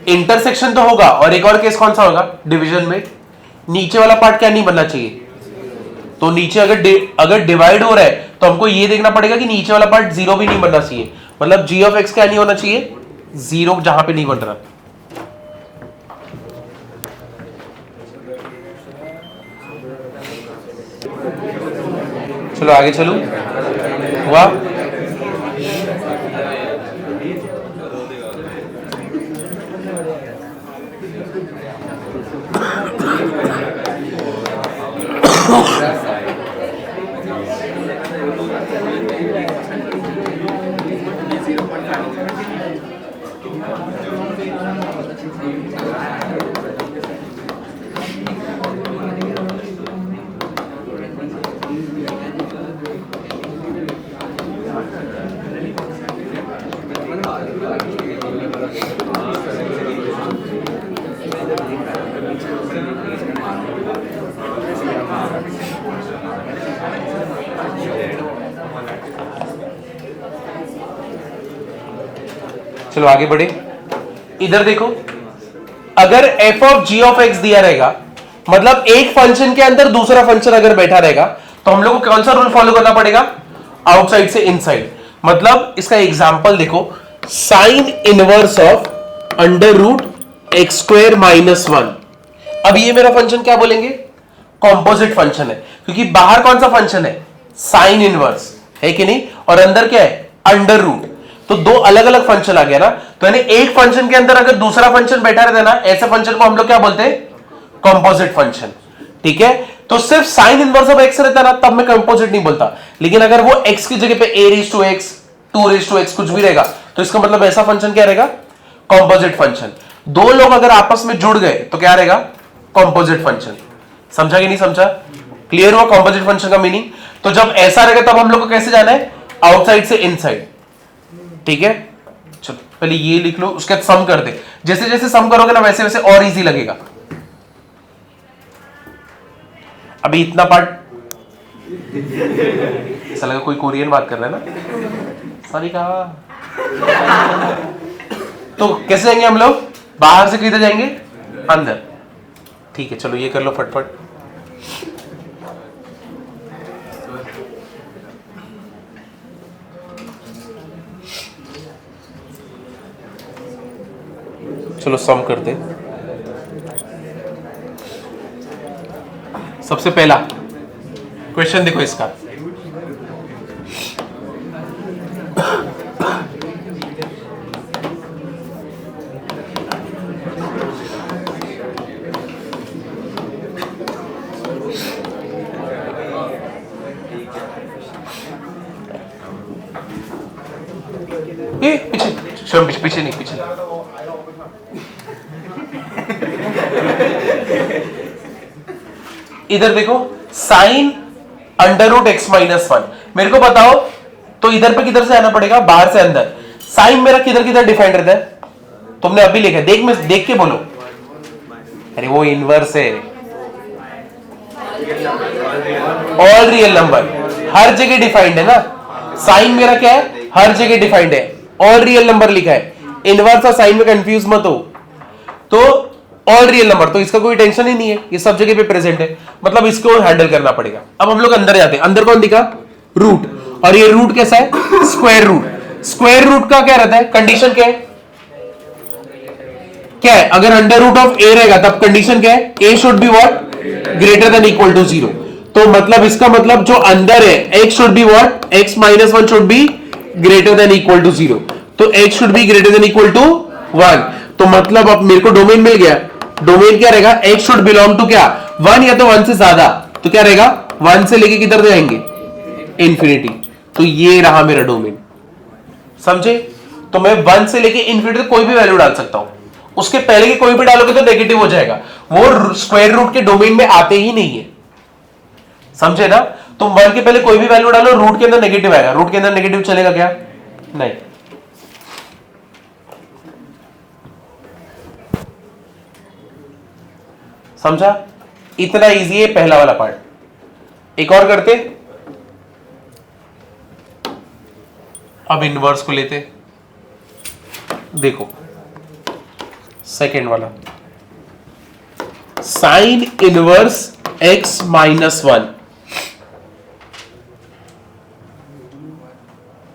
इंटरसेक्शन तो होगा, और एक और केस कौन सा होगा डिवीजन में, नीचे वाला पार्ट क्या नहीं बनना चाहिए, तो नीचे अगर डिवाइड हो रहा है तो हमको ये देखना पड़ेगा कि नीचे वाला पार्ट जीरो भी नहीं बनना चाहिए, मतलब g ऑफ x क्या नहीं होना चाहिए, जीरो जहां पे नहीं बन रहा। चलो आगे चलो, हुआ। चलो आगे बढ़े, इधर देखो, अगर f of g of x दिया रहेगा, मतलब एक फंक्शन के अंदर दूसरा फंक्शन अगर बैठा रहेगा, तो हम लोग को कौन सा रूल फॉलो करना पड़ेगा, आउटसाइड से इनसाइड। मतलब इसका एग्जांपल देखो, sine inverse of under root x square minus one. अब ये मेरा फंक्शन क्या बोलेंगे, कॉम्पोजिट फंक्शन है, क्योंकि बाहर कौन सा फंक्शन है, साइन इनवर्स है कि नहीं, और अंदर क्या है, अंडर रूट। तो दो अलग अलग फंक्शन आ गया ना, तो यानी एक फंक्शन के अंदर अगर दूसरा फंक्शन बैठा रहता है ना, ऐसे फंक्शन को हम लोग क्या बोलते हैं, कॉम्पोजिट फंक्शन। ठीक है, तो सिर्फ साइन इनवर्स ऑफ एक्स रहता है ना, तब मैं कंपोजिट नहीं बोलता, लेकिन अगर वो एक्स की जगह पे a raise to x, 2 raise to x कुछ भी रहेगा, तो इसका मतलब ऐसा फंक्शन क्या रहेगा, कॉम्पोजिट फंक्शन। दो लोग अगर आपस में जुड़ गए तो क्या रहेगा, कॉम्पोजिट फंक्शन। समझा कि नहीं समझा, क्लियर हुआ कॉम्पोजिट फंक्शन का मीनिंग। तो जब ऐसा रहेगा तब हम लोग को कैसे जाना है, आउटसाइड से इनसाइड। ठीक है, चलो पहले ये लिख लो, उसके बाद सम कर दे, जैसे जैसे सम करोगे ना वैसे वैसे और इजी लगेगा। अभी इतना पार्ट ऐसा लगा कोई कोरियन बात कर रहा है ना, सॉरी कहा। तो कैसे जाएंगे हम लोग, बाहर से किधर जाएंगे, अंदर। ठीक है, चलो ये कर लो फटफट। चलो सम करते हैं। सबसे पहला क्वेश्चन देखो इसका, पीछे पीछे नहीं, पीछे इधर देखो, sine under root x minus 1। मेरे को बताओ तो इधर पे किधर से आना पड़ेगा, बाहर से अंदर। साइन मेरा किधर किधर डिफाइंड रहता है, तुमने अभी लिखा, देख के बोलो। अरे वो इनवर्स है, ऑल रियल नंबर हर जगह डिफाइंड है ना। साइन मेरा क्या है, हर जगह डिफाइंड है, ऑल रियल नंबर लिखा है। इनवर्स और साइन में कंफ्यूज मत हो। तो ऑल रियल नंबर, तो इसका कोई टेंशन ही नहीं है, ये सब जगह पे प्रेजेंट है, मतलब इसको हैंडल करना पड़ेगा। अब हम लोग अंदर जाते हैं। अंदर कौन दिखा, रूट, और ये रूट कैसा है, स्क्वायर रूट। स्क्वायर रूट का क्या रहता है, कंडीशन क्या है, क्या है, अगर अंडर रूट ऑफ ए रहेगा तब कंडीशन क्या है, a should be what, greater than equal to 0। तो मतलब इसका मतलब जो अंदर है x should be what, x minus 1 should be greater than equal to 0। तो x should be greater than equal to 1। तो मतलब अब मेरे को डोमेन मिल गया। डोमेन क्या रहेगा, x शुड बिलोंग टू क्या, 1 या तो 1 से ज्यादा। तो क्या रहेगा, 1 से लेके किधर जाएंगे, इंफिनिटी। तो ये रहा मेरा डोमेन, समझे। तो मैं 1 से लेके इंफिनिटी तक कोई भी वैल्यू डाल सकता हूं, उसके पहले की कोई भी डालोगे तो नेगेटिव हो जाएगा, वो स्क्वायर रूट के डोमेन में आते ही नहीं है, समझे ना। तुम 1 के पहले कोई भी वैल्यू डालो, रूट के अंदर नेगेटिव आएगा, रूट के अंदर नेगेटिव चलेगा क्या, नहीं। समझा, इतना इजी है पहला वाला पार्ट। एक और करते, अब इनवर्स को लेते, देखो सेकेंड वाला, साइन इनवर्स x माइनस 1,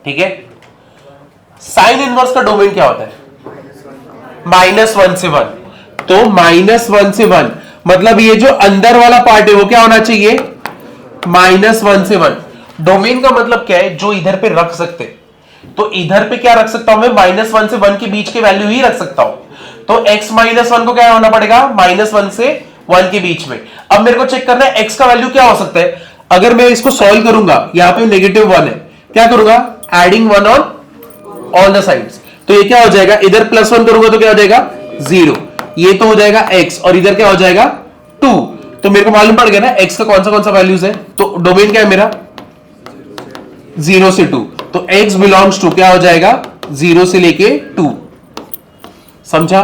ठीक है। साइन इनवर्स का डोमेन क्या होता है, -1 से 1। तो -1 से 1 मतलब ये जो अंदर वाला पार्ट है वो क्या होना चाहिए, -1 से 1। डोमेन का मतलब क्या है, जो इधर पे रख सकते, तो इधर पे क्या रख सकता हूं मैं, -1 से 1 के बीच के वैल्यू ही रख सकता हूं। तो x माइनस 1 को क्या होना पड़ेगा, -1 से 1 के बीच में। अब मेरे को चेक करना है x का वैल्यू क्या हो सकता है। अगर मैं इसको सॉल्व करूंगा, यहां पे -1 है, क्या करूंगा, adding 1 on all the sides. तो ये क्या हो जाएगा, इधर +1 करूंगा तो क्या हो जाएगा 0, ये तो हो जाएगा x, और इधर क्या हो जाएगा 2। तो मेरे को मालूम पड़ गया ना x का कौन सा वैल्यूज है। तो डोमेन क्या है मेरा, 0 से 2। तो x बिलोंग्स टू क्या हो जाएगा, 0 से लेके 2। समझा,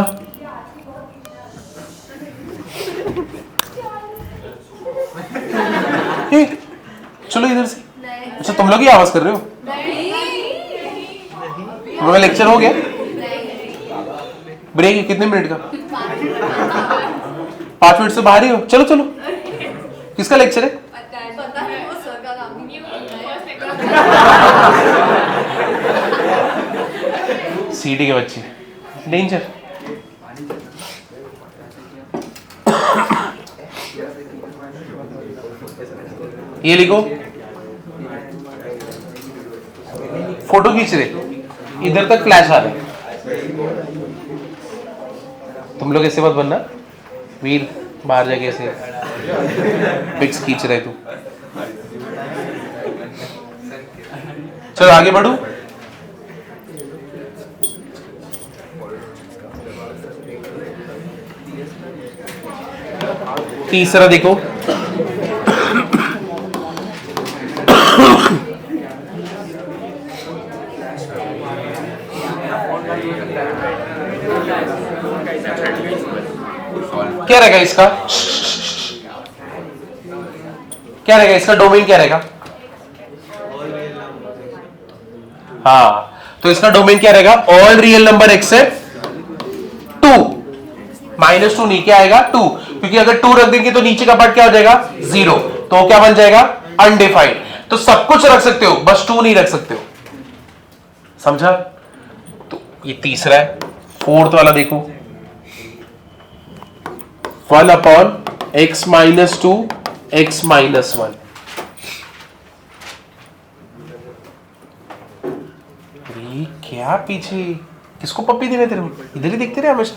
चलो इधर से। अच्छा तुम लोग ही आवाज कर रहे हो, मेरा लेक्चर हो गया। ब्रेक कितने मिनट का, 5 मिनट से बाहर ही हो, चलो चलो। किसका लेक्चर है, सीडी के बच्चे, डेंजर। ये लिखो, फोटो खींच रहे, इधर तक फ्लैश आ रहा है। तुम लोग ऐसे मत बनना वीर, बाहर जाके ऐसे पिक्स खींच रहे तू। चलो आगे बढ़ू। तीसरा देखो, क्या रहेगा इसका, क्या रहेगा इसका डोमेन, क्या रहेगा, हाँ। तो इसका डोमेन क्या रहेगा, ऑल रियल नंबर एक्सेप्ट 2। -2 नहीं, क्या आएगा 2, क्योंकि अगर 2 रख देंगे तो नीचे का पार्ट क्या हो जाएगा 0, तो क्या बन जाएगा अनडिफाइंड। तो सब कुछ रख सकते हो, बस 2 नहीं रख सकते हो, समझा। तो ये तीसरा है। फोर्थ वाला देखो, 1/x - 2 x माइनस 1। क्या पीछे किसको पप्पी देने तेरे को, इधर ही देखते रहे हमेशा।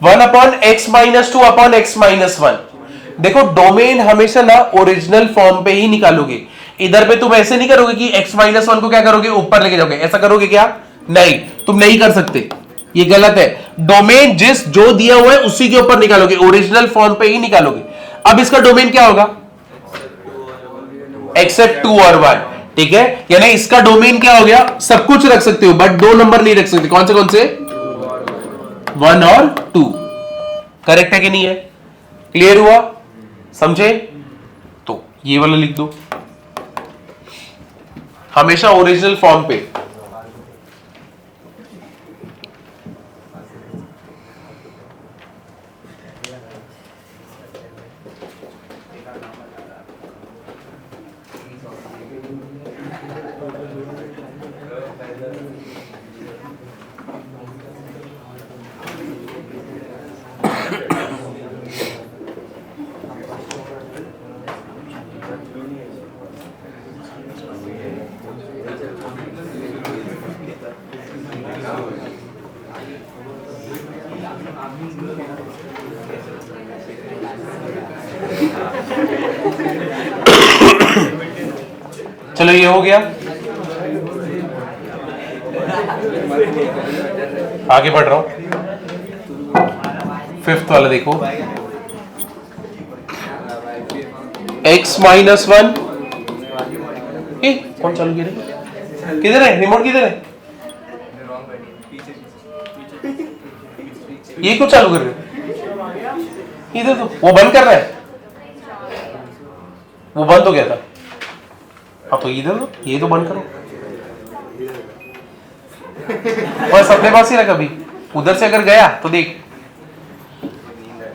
1 upon x minus 2 upon x minus 1। देखो डोमेन हमेशा ना ओरिजिनल फॉर्म पे ही निकालोगे। इधर पे तुम ऐसे नहीं करोगे कि x माइनस 1 को क्या करोगे, ऊपर लेके जाओगे, ऐसा करोगे क्या? नहीं, तुम नहीं कर सकते, ये गलत है। डोमेन जिस जो दिया हुआ है उसी के ऊपर निकालोगे, ओरिजिनल फॉर्म पे ही निकालोगे। अब इसका डोमेन क्या होगा? एक्सेप्ट 2 और 1, ठीक है। यानी इसका डोमेन क्या हो गया? सब कुछ रख सकते हो बट 2 नंबर नहीं रख सकते। कौन से 1 और 2। करेक्ट है कि नहीं है? क्लियर हुआ? समझे? तो ये वाला लिख दो, हमेशा ओरिजिनल फॉर्म पे। चलो ये हो गया, आगे बढ़ रहा हूं। 5th वाला देखो, x माइनस 1। कौन चालू किया रे? किधर है रिमोट, किधर है? ये क्यों चालू कर रहे हो? इधर तो वो बंद कर रहा है, वो बंद हो गया था। हाँ तो इधर तो ये तो बंद करो, बस अपने पास ही रख। अभी उधर से अगर गया तो देख।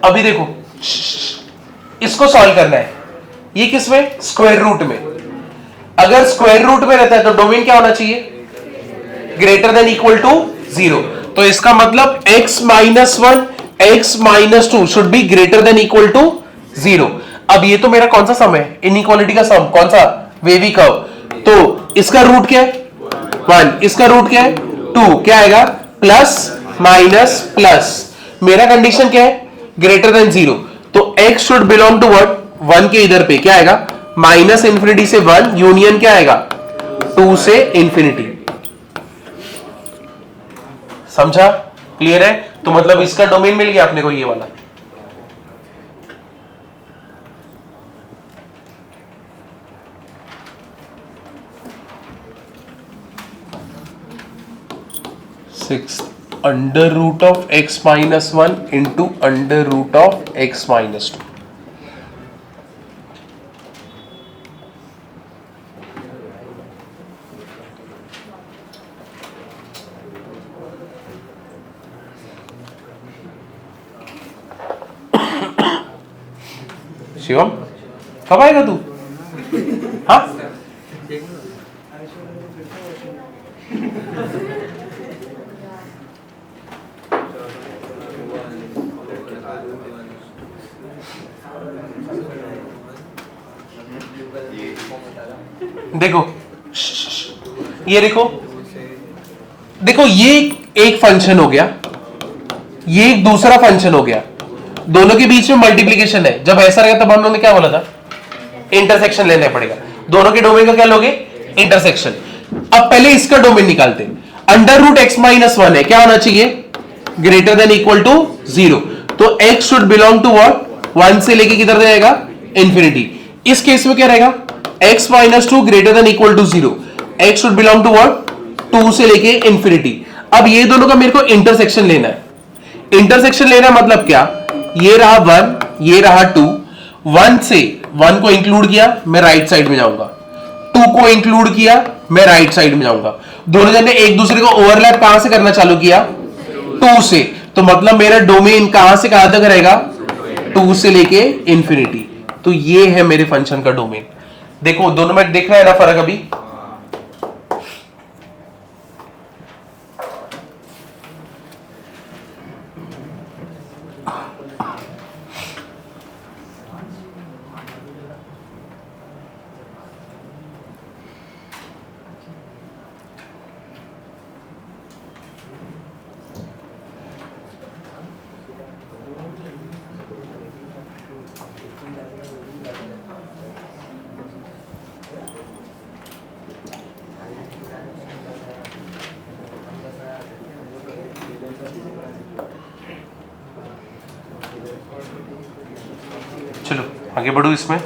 अभी देखो इसको सॉल्व करना है, ये किसमें? स्क्वायर रूट में। अगर स्क्वायर रूट में रहता है तो डोमेन क्या होना चाहिए? Greater than equal to 0। तो इसका मतलब x minus 1 x minus 2 should be greater than equal to 0। अब ये तो मेरा कौन सा सम है? इनइक्वालिटी का सम। कौन सा? Wavy curve. तो इसका रूट क्या है? 1। इसका रूट क्या है? 2। क्या आएगा? Plus minus plus. मेरा कंडीशन क्या है? Greater than 0। तो x should belong to what? 1 के इधर पे क्या आएगा? माइनस इंफिनिटी से 1 यूनियन क्या आएगा? 2 से इंफिनिटी। समझा? क्लियर है? तो मतलब इसका डोमेन मिल गया अपने को, ये वाला। Under root of x minus 1 into under root of x minus 2। Shivam कब आएगा तू? हाँ देखो, ये देखो ये एक फंक्शन हो गया, ये एक दूसरा फंक्शन हो गया। दोनों के बीच में मल्टीप्लीकेशन है। जब ऐसा रहेगा तब हम लोगों ने क्या बोला था? इंटरसेक्शन लेना पड़ेगा। दोनों के डोमेन का क्या लोगे? इंटरसेक्शन। अब पहले इसका डोमेन निकालते हैं। अंडर रूट एक्स माइनस 1 है, क्या होना चाहिए? Greater than equal to 0। तो x should belong to what? 1 से लेके किधर जाएगा? इंफिनिटी। इस केस में क्या रहेगा? x minus 2 greater than equal to 0। x should belong to what? 2 से लेके इंफिनिटी। अब ये दोनों का मेरे को इंटरसेक्शन लेना है। इंटरसेक्शन लेना मतलब क्या? ये रहा 1, ये रहा 2। 1 से 1 को इंक्लूड किया, मैं राइट साइड में जाऊंगा। 2 को इंक्लूड किया, मैं राइट साइड में जाऊंगा। दोनों जन ने एक दूसरे को ओवरलैप कहां से करना चालू किया? 2 से। तो मतलब मेरा डोमेन कहां से कहां तक रहेगा? 2 से लेके इंफिनिटी। तो ये है मेरे फंक्शन का डोमेन। देखो दोनों में देख रहा है ना फर्क अभी? चलो आगे बढ़ो इसमें।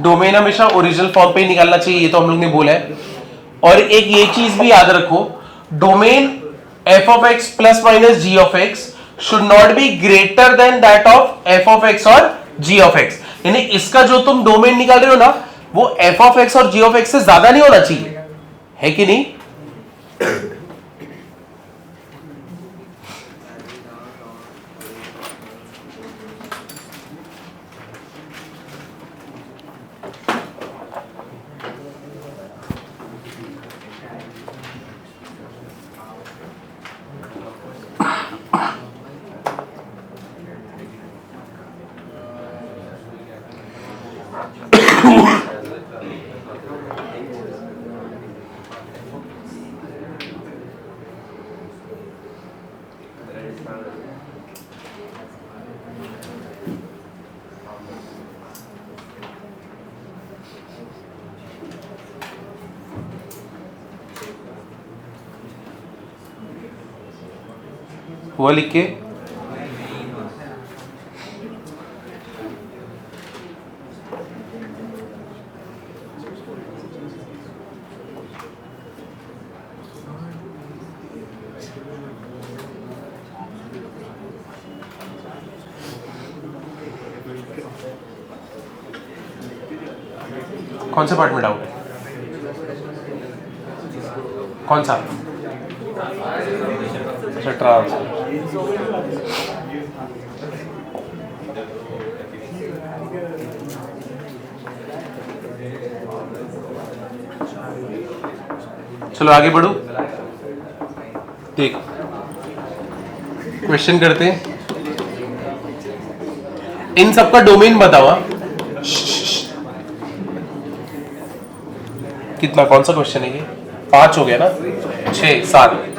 डोमेन हमेशा ओरिजिनल फॉर्म पे ही निकालना चाहिए, ये तो हम लोग ने बोला है। और एक ये चीज भी याद रखो, domain f of x plus minus g of x should not B greater then that of f of x और g of x। यानी इसका जो तुम डोमेन निकाल रहे हो ना, वो f of x और g of x से ज्यादा नहीं होना चाहिए, है कि नहीं? हुआ लिख के कौन से पार्ट में डाउट है? कौन सा? अच्छा ट्रांस। चलो आगे बढ़ो, देख क्वेश्चन करते हैं। इन सबका डोमेन बताओ। कितना, कौन सा क्वेश्चन है ये? 5 हो गया ना, 6 7।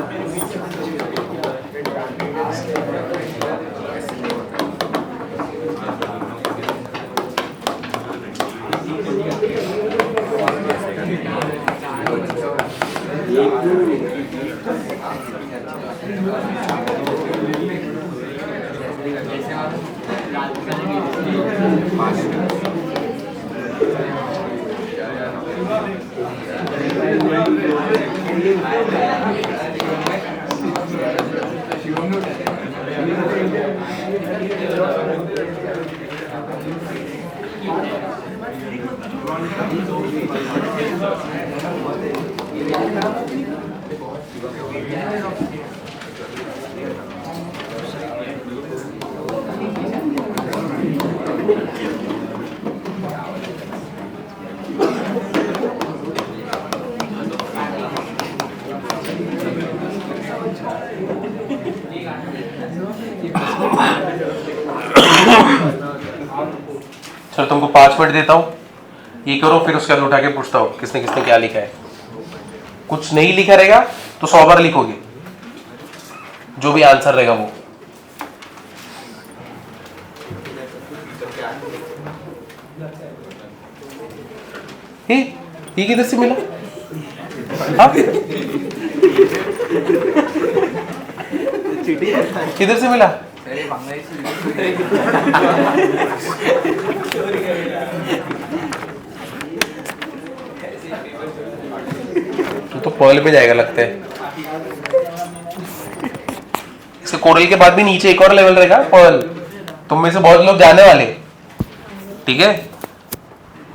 चलो तुमको 5 मिनट देता हूँ, ये करो, फिर उसके बाद उठा के पूछता हूँ किसने किसने क्या लिखा है। कुछ नहीं लिखा रहेगा तो 100 बार लिखोगे, जो भी आंसर रहेगा वो। ये किधर से मिला? हाँ? किधर से मिला? तू तो पर्ल पे जाएगा लगता है। इसके कोरल के बाद भी नीचे एक और लेवल रहेगा पर्ल। तुम में से बहुत लोग जाने वाले, ठीक है,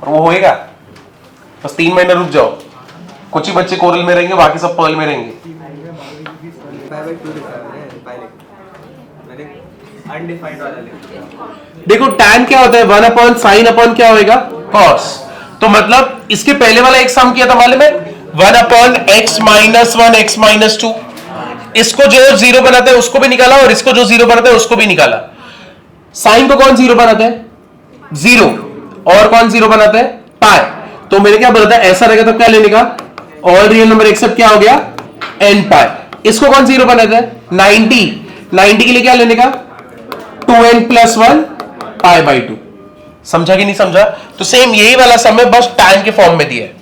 और वो होएगा। बस 3 महीने रुक जाओ। कुछ ही बच्चे कोरल में रहेंगे, बाकी सब पर्ल में रहेंगे। देखो tan क्या होता है? 1 अपॉन साइन अपॉन क्या होएगा? cos। तो मतलब इसके पहले वाला एक सम किया था मालूम है? 1 upon x minus 1 x minus 2। इसको जो 0 बनाता है उसको भी निकाला, और इसको जो 0 बनाता है उसको भी निकाला। साइन को कौन 0 बनाता है? 0। और कौन 0 बनाता है? पाई। तो मैंने क्या बोला था, ऐसा रहेगा तो क्या लेने का? ऑल रियल नंबर एक्सेप्ट क्या हो गया? n पाई। इसको कौन 0 बनाता है? 90 के लिए क्या लेने का? 2n plus 1 pi by 2। समझा कि नहीं समझा? तो सेम यही वाला सम है, बस tan के फॉर्म में दिया है।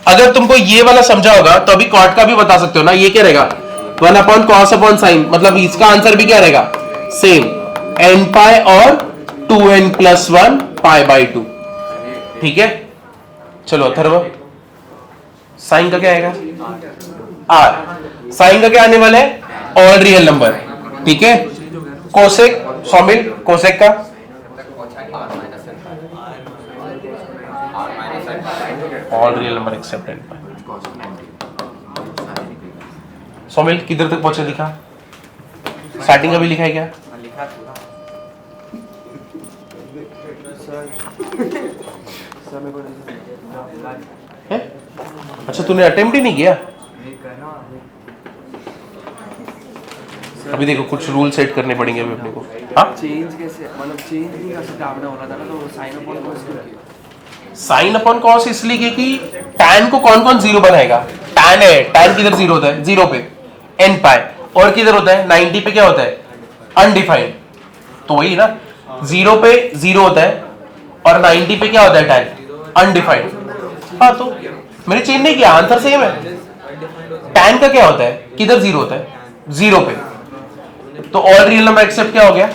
अगर तुमको ये वाला समझा होगा तो अभी कॉट का भी बता सकते हो ना। ये क्या रहेगा? 1 अपॉन कॉस अपॉन साइन, मतलब इसका आंसर भी क्या रहेगा? सेम, n पाई और 2n प्लस 1 पाई बाई 2। ठीक है, चलो अथर्व, साइन का क्या आएगा? r। साइन का क्या आने वाला है? All real number. ठीक है, कोसेक, सौमिल कोसेक का all real number accept n पाई। सौमिल किधर तक पहुंचे लिखा? स्टार्टिंग का भी लिखा है क्या? है? अच्छा, तूने अटेम्प्ट ही नहीं किया? अभी देखो कुछ रूल सेट करने पड़ेंगे अभी अपने को। हाँ, चेंज कैसे, मतलब चेंज नहीं कर सकते आपने बोला था ना, तो साइन अपॉन कॉस क्यों किया? साइन अपॉन कॉस इसलिए कि tan को कौन कौन 0 बनाएगा? tan है, tan किधर 0 होता है? 0 पे n पाई, और किधर होता है? 90 पे क्या होता है? अनडिफाइंड। तो वही ना, 0 पे 0 होता है और 90 पे क्या होता है? tan undefined. हाँ, तो मैंने चेंज नहीं किया, आंसर सेम है। tan का क्या होता है? किधर 0 होता है? 0 पे। तो ऑल रियल नंबर एक्सेप्ट क्या हो गया?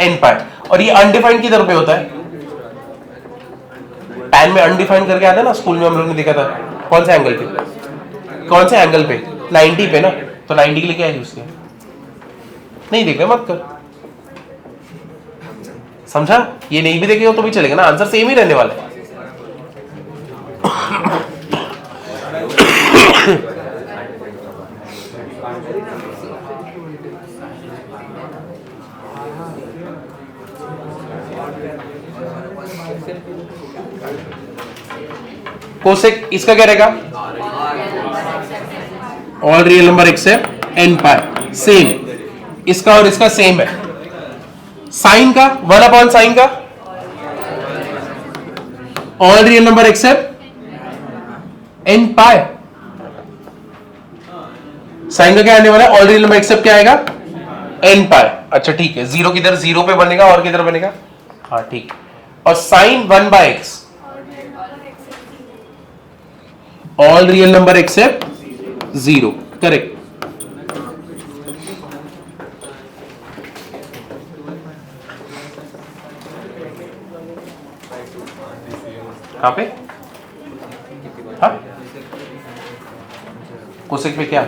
n पाई। और ये अनडिफाइंड किधर पे होता है? tan में अनडिफाइंड करके आता है ना, स्कूल में हम लोग ने देखा था। कौन से एंगल पे? कौन से एंगल पे? 90 पे ना। तो 90 के लिए क्या यूज किया? नहीं देख रहे मत कर। समझा? ये नहीं भी देखे हो तो भी चलेगा ना, आंसर सेम ही रहने वाला है। कोसेक इसका क्या रहेगा? All real number accept n पाई। सेम, इसका और इसका सेम है। साइन का 1 अपॉन साइन का all real number accept n पाई। साइन का क्या आने वाला है? ऑल रियल नंबर एक्सेप्ट क्या आएगा? n पाई। अच्छा ठीक है, 0 किधर 0 पे बनेगा और किधर बनेगा? हाँ ठीक। और sine 1 by x, all real number except 0। Correct. कहां पे? हाँ, कोसेक पे क्या?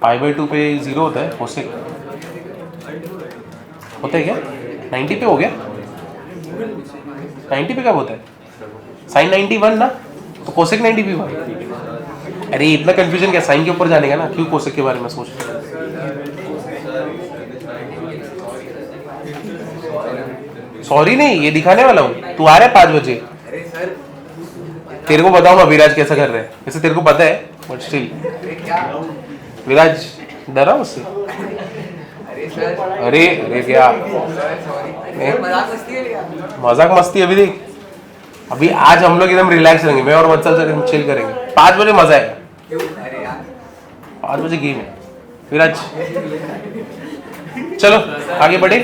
पाई बाई 2 पे 0 होता है। कोसेक होता है क्या? 90 पे हो गया? 90 पे कब होता है? साइन 91 ना, तो कोसेक 90 भी हुआ। अरे इतना कंफ्यूजन क्या? साइन के ऊपर जाने का ना, क्यों कोसेक के बारे में सोच? सॉरी नहीं, ये दिखाने वाला हूँ। तू आ रहा है 5 बजे? तेरे को बताऊँ ना विराज कैसा कर रहे हैं? वैसे तेरे को पता है, बट स्टिल विराज डरा मुझसे। अरे अरे क्या मजाक मस्ती। अभी देख, अभी आज हम लोग एकदम रिलैक्स रहेंगे, मैं और वत्सल सर चिल करेंगे। 5 बजे मजा आएगा। 5 बजे गेम है विराज। चलो आगे बढ़े।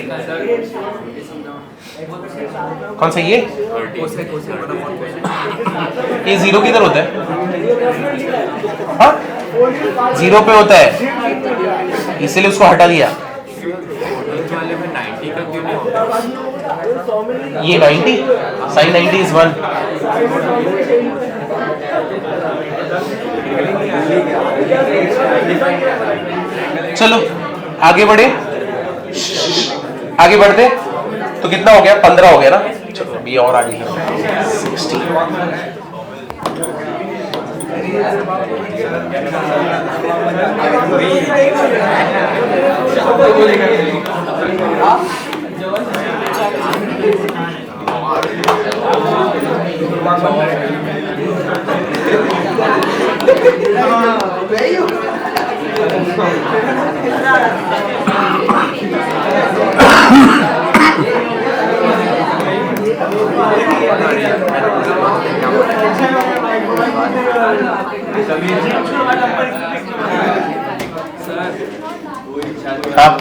कौन सा ये 0 किधर होता है? हाँ 0 पे होता है, इसलिए उसको हटा दिया। ये 90 sin 90 is 1। चलो आगे बढ़े, आगे बढ़ते। तो कितना हो गया? 15 हो गया ना। चलो अभी और आगे 60। हाँ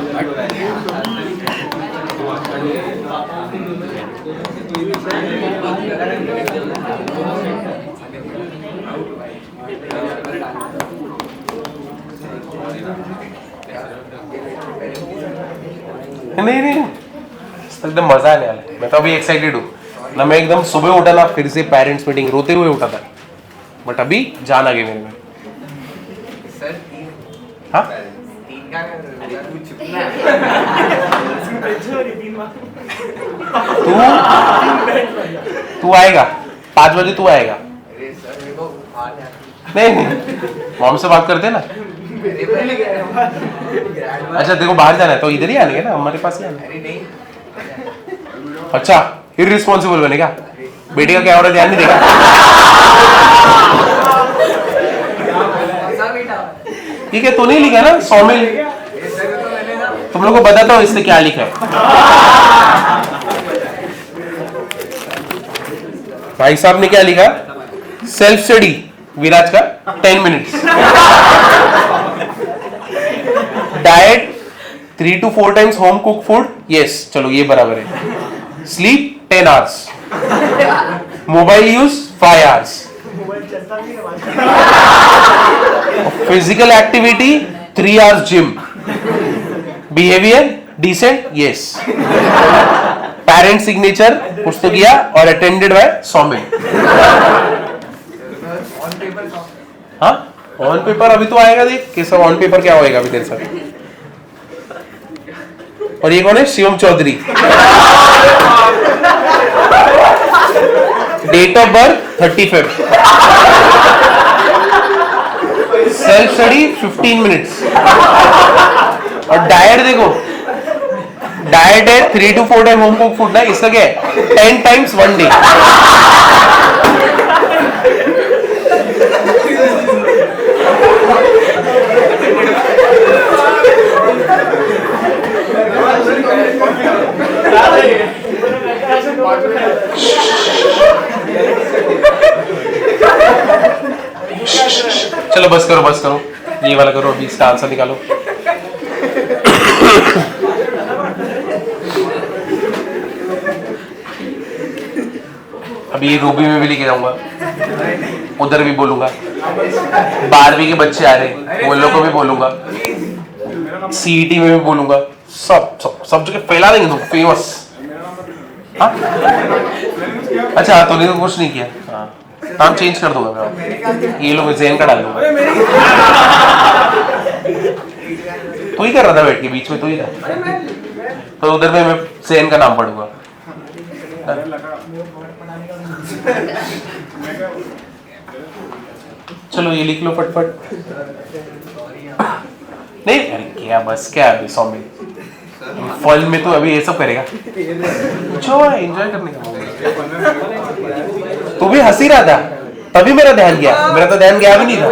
नहीं नहीं एकदम मजा आने वाला है। मैं तो अभी एक्साइटेड हूँ ना। मैं एकदम सुबह उठा ना, फिर से पेरेंट्स मीटिंग रोते हुए उठा था, बट अभी जान आ गई मेरे में। हाँ तू आएगा 5 बजे, तू आएगा। नहीं नहीं मॉम से बात करते ना। अच्छा देखो बाहर जाना है तो इधर ही आने ना, हमारे पास ही आना। अच्छा इररिस्पॉन्सिबल बनेगा, बेटे का क्या हो रहा है ध्यान नहीं देगा। ठीक है, तो नहीं लिखा ना 100 में। तुम लोगों को बताता हूँ इसने क्या लिखा है। भाई साहब ने क्या लिखा? सेल्फ स्टडी विराज का 10 minutes, diet 3 to 4 times home cook food. Yes चलो ये बराबर है। Sleep 10 hours, mobile use 5 hours, physical activity 3 hours gym, behaviour decent. Yes parent signature कुछ तो किया और अटेंडेड बाय सौमिल। हाँ ऑन पेपर अभी तो आएगा, देख कैसा ऑन पेपर क्या होएगा अभी तेरे साथ। और ये कौन है? Shivam Chaudhary. Date of birth 35। Self study 15 minutes. और डाइट देखो, डाइट है 3 to 4 time home cook food ना, इसका क्या है 10 times 1 day। चलो बस करो बस करो, ये वाला करो, अभी इसका आंसर निकालो। अभी ये रूबी में भी लेके जाऊंगा, उधर भी बोलूंगा, 12वीं के बच्चे आ रहे हैं उन लोगों को भी बोलूंगा, सीईटी में भी बोलूंगा, सब जगह फैला देंगे तुम फेमस। हाँ अच्छा तूने तो कुछ नहीं किया। हाँ नाम चेंज कर दूंगा मैं, ये लोग जैन का डाल दूंगा। तू ही कर रहा था बैठ के बीच में, तू ही था, तो उधर में मैं जैन का नाम पढ़ूंगा। चलो ये लिख लो फटफट। नहीं अरे क्या बस क्या अभी सौम्य फल में तो अभी ये सब करेगा, एंजॉय करने का। तू भी हंसी रहा था तभी मेरा ध्यान गया, मेरा तो ध्यान गया भी नहीं था।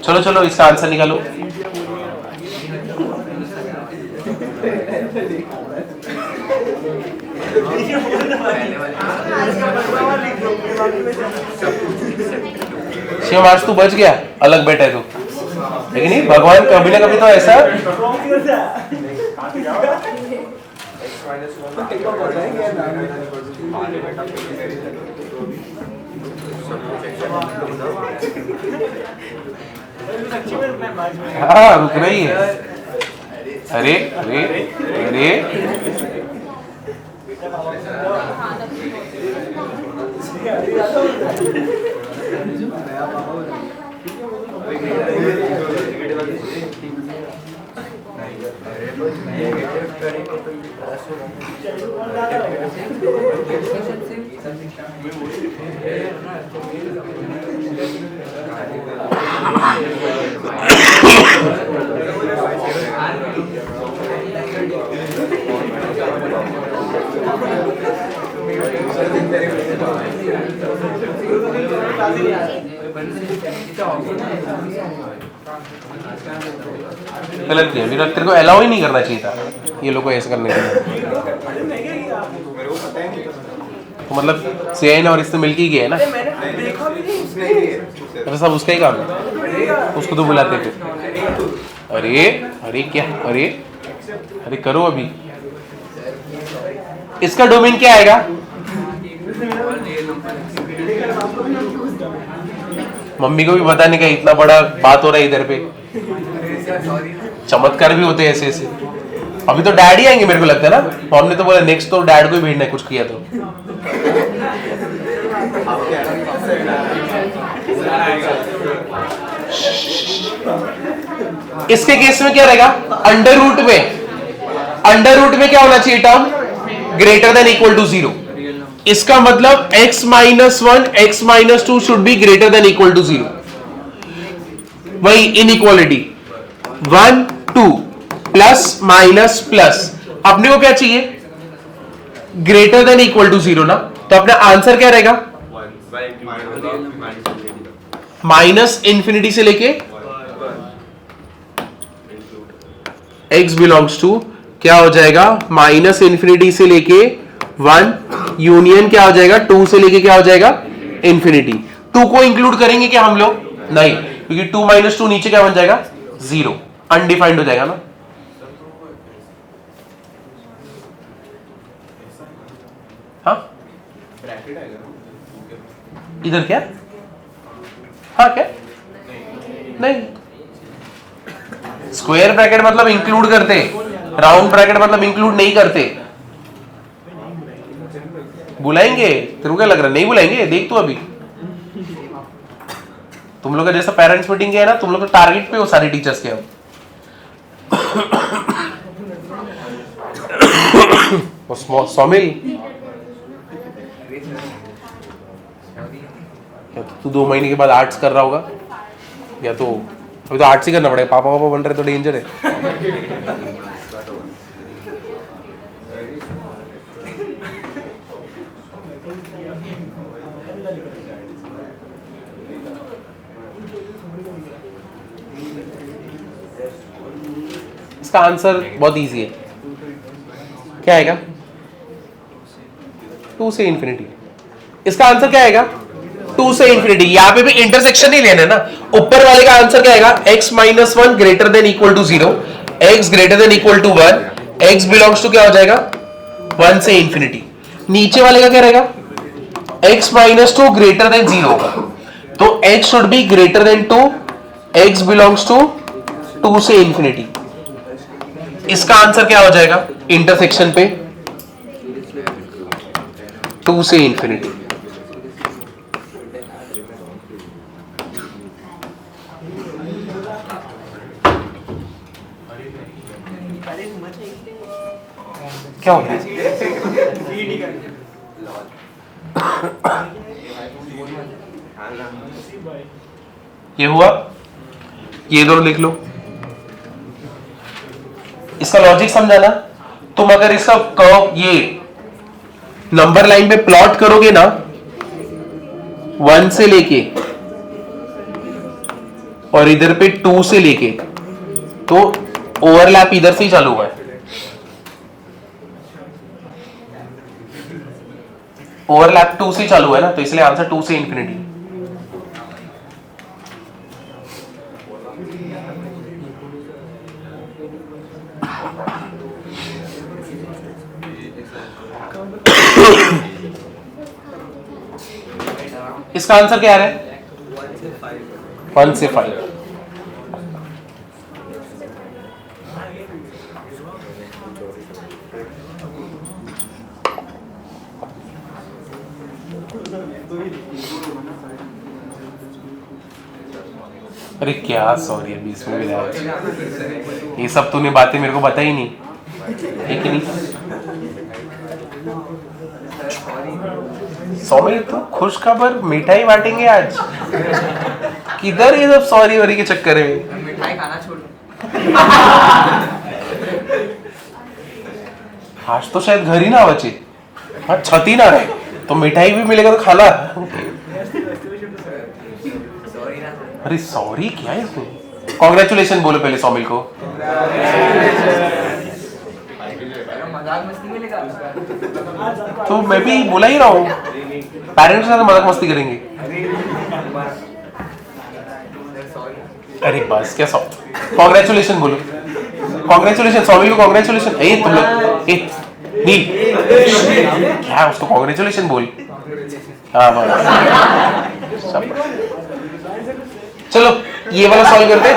चलो चलो इसका आंसर निकालो। शिव आज तू बच गया, अलग बैठा है तू, लेकिन नहीं भगवान कभी ना कभी तो ऐसा हाँ रुक रही है। अरे अरे अरे गलत किया विराट, तेरे को अलाउ ही नहीं करना चाहिए था ये लोग को ऐसे करने के लिए। तो मतलब सीआईन और इससे मिलके ही गया है ना, अरे सब उसका ही काम है, उसको तो बुलाते थे। अरे अरे क्या, अरे अरे करो अभी। इसका डोमेन क्या आएगा? मम्मी को भी पता नहीं कि इतना बड़ा बात हो रहा है इधर पे, चमत्कार भी होते हैं ऐसे ऐसे। अभी तो डैड ही आएंगे मेरे को लगता है ना, तो हमने तो बोला नेक्स्ट तो डैड को ही भेजना है कुछ किया तो। इसके केस में क्या रहेगा? अंडर रूट में क्या होना चाहिए term? Greater than equal to 0। इसका मतलब x minus 1 x minus 2 should be greater than equal to 0। वही इनइक्वालिटी 1 2 प्लस माइनस प्लस, अपने को क्या चाहिए? ग्रेटर देन इक्वल टू 0 ना, तो अपना आंसर क्या रहेगा? माइनस इंफिनिटी से लेके x बिलोंग्स टू क्या हो जाएगा? माइनस इंफिनिटी से लेके 1 यूनियन क्या हो जाएगा? 2 से लेके क्या हो जाएगा? इंफिनिटी। 2 को इंक्लूड करेंगे क्या हम लोग? नहीं, क्योंकि 2 माइनस 2 नीचे क्या बन जाएगा? 0, अनडिफाइंड हो जाएगा ना। हाँ इधर क्या? हाँ क्या? नहीं, स्क्वायर ब्रैकेट मतलब इंक्लूड करते, राउंड ब्रैकेट मतलब इंक्लूड नहीं करते। बुलाएंगे? तेरे को क्या लग रहा है नहीं बुलाएंगे? देख तू अभी, तुम लोग का जैसा पेरेंट्स मीटिंग है ना, तुम लोग तो टारगेट पे हो सारे टीचर्स के। अब सौमिल तू 2 महीने के बाद आर्ट्स कर रहा होगा, या तो अभी तो आर्ट्स ही करना पड़ेगा। पापा पापा बन रहे तो डेंजर है। इसका आंसर बहुत इजी है, क्या आएगा? 2 से इंफिनिटी। इसका आंसर क्या आएगा? 2 से इंफिनिटी। यहां पे भी इंटरसेक्शन नहीं लेना है ना। ऊपर वाले का आंसर क्या आएगा? x minus 1 greater than equal to 0, x greater than equal to 1, x belongs to क्या हो जाएगा? 1 से इंफिनिटी। नीचे वाले का क्या रहेगा? x माइनस 2 ग्रेटर देन 0 होगा, तो x should be greater than 2, x belongs to 2 से इंफिनिटी। इसका आंसर क्या हो जाएगा इंटरसेक्शन पे? 2 से इंफिनिटी। क्या हो गया? ये हुआ, ये दोनों लिख लो। इसका लॉजिक समझाना। तुम अगर इसका कर्व ये नंबर लाइन पे प्लॉट करोगे ना 1 से लेके और इधर पे 2 से लेके, तो ओवरलैप इधर से ही चालू हुआ है। ओवरलैप 2 से चालू है ना, तो इसलिए आंसर 2 से इंफिनिटी। इसका आंसर क्या आ रहा है? 1 से 5। अरे क्या सॉरी, अभी इसमें भी ये सब तूने बातें मेरे को बता ही नहीं, है कि नहीं? सौमिल तो खुशखबर मिठाई बांटेंगे आज। किधर ये सब सॉरी वरी के चक्कर में? मिठाई खाना छोड़। आज तो शायद घर ही ना बचे, हाँ छत ही ना रहे, तो मिठाई भी मिलेगा तो खाना। अरे सॉरी क्या है इसमें? कॉन्ग्रेचुलेशन बोलो पहले सौमिल को। मजाक मस्ती मिलेगा। तो मैं भी बोला ही रहा हूँ, पेरेंट्स के साथ मजाक मस्ती करेंगे। अरे बस क्या सौ, कॉन्ग्रेचुलेशन बोलो, कॉन्ग्रेचुलेशन सौमिल को, कॉन्ग्रेचुलेशन। ए तुम लोग, ए नील क्या उसको कॉन्ग्रेचुलेशन बोल। हाँ बस चलो ये वाला सॉल्व करते।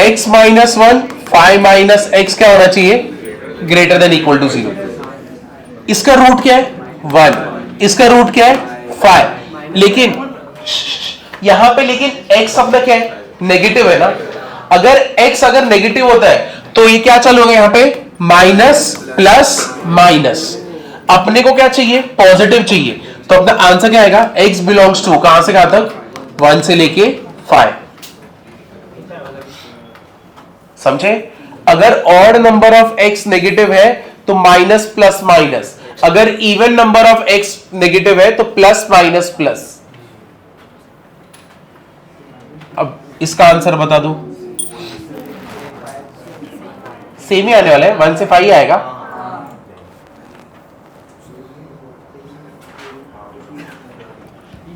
x माइनस 1 5 माइनस एक्स क्या होना चाहिए? Greater than equal to 0। इसका रूट क्या है? 1। इसका रूट क्या है? 5। लेकिन यहां पे लेकिन x शब्द क्या है? नेगेटिव है ना। अगर x अगर नेगेटिव होता है तो ये क्या चलोगे यहां पे? Minus plus minus. अपने को क्या चाहिए? पॉजिटिव चाहिए। तो अपना आंसर क्या आएगा? x बिलोंग्स टू कहां से कहां तक? 1 से लेके 5। समझे? अगर odd number of x negative है तो माइनस प्लस माइनस, अगर even number of x negative है तो प्लस माइनस प्लस। अब इसका आंसर बता दो। सेम ही आने वाला है, 1 से 5 आएगा।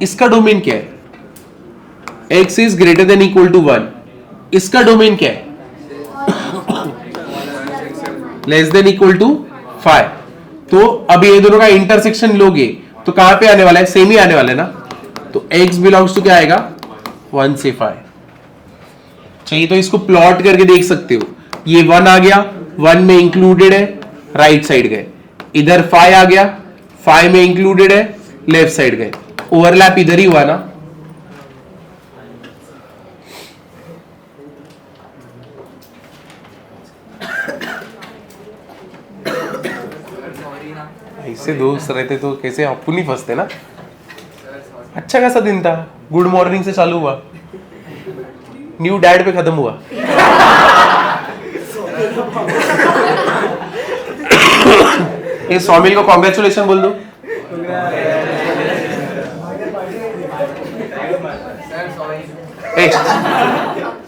इसका डोमेन क्या है? x is greater than equal to 1। इसका डोमेन क्या है? Less than equal to 5। तो अब ये दोनों का इंटरसेक्शन लोगे तो कहां पे आने वाला है? सेम ही आने वाला है ना। तो x बिलोंग्स टू क्या आएगा? 1 से 5। चाहिए तो इसको प्लॉट करके देख सकते हो। ये 1 आ गया, 1 में इंक्लूडेड है, राइट साइड गए। इधर 5 आ गया, 5 में इंक्लूडेड है, लेफ्ट साइड गए। ओवरलैप इधर ही हुआ ना। ऐसे दोस्त रहते तो कैसे अपन ही फंसते ना। अच्छा खासा दिन था, गुड मॉर्निंग से चालू हुआ, न्यू डैड पे खत्म हुआ। ये सौमिल को कॉन्ग्रेचुलेशन बोल दो।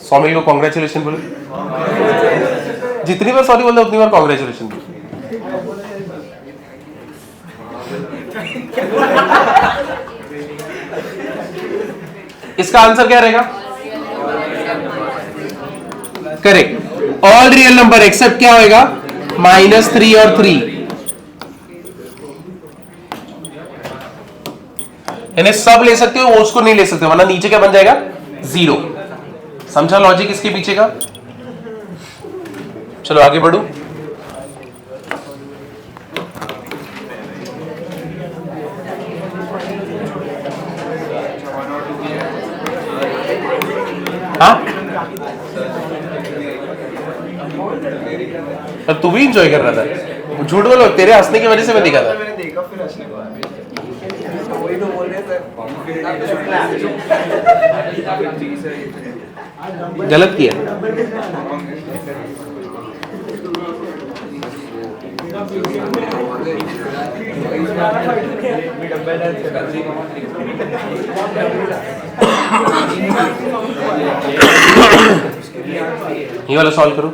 सौमिल को कॉन्ग्रेचुलेशन बोलो। जितनी बार सॉरी बोल दो उतनी बार कॉन्ग्रेचुलेशन बोलो। इसका आंसर क्या रहेगा? Correct. All real number accept क्या होगा? -3 और 3। यानी सब ले सकते हो, उसको नहीं ले सकते, वरना नीचे क्या बन जाएगा? 0। समझा लॉजिक इसके पीछे का? चलो आगे बढ़ो। हाँ, तू भी इंजॉय कर रहा था। झूठ बोलो, तेरे हंसने की वजह से मैं दिखा था। मैंने देखा फिर हंसने के बाद। वही तो बोल रहे सर। गलत किया। ये वाला सॉल्व करो।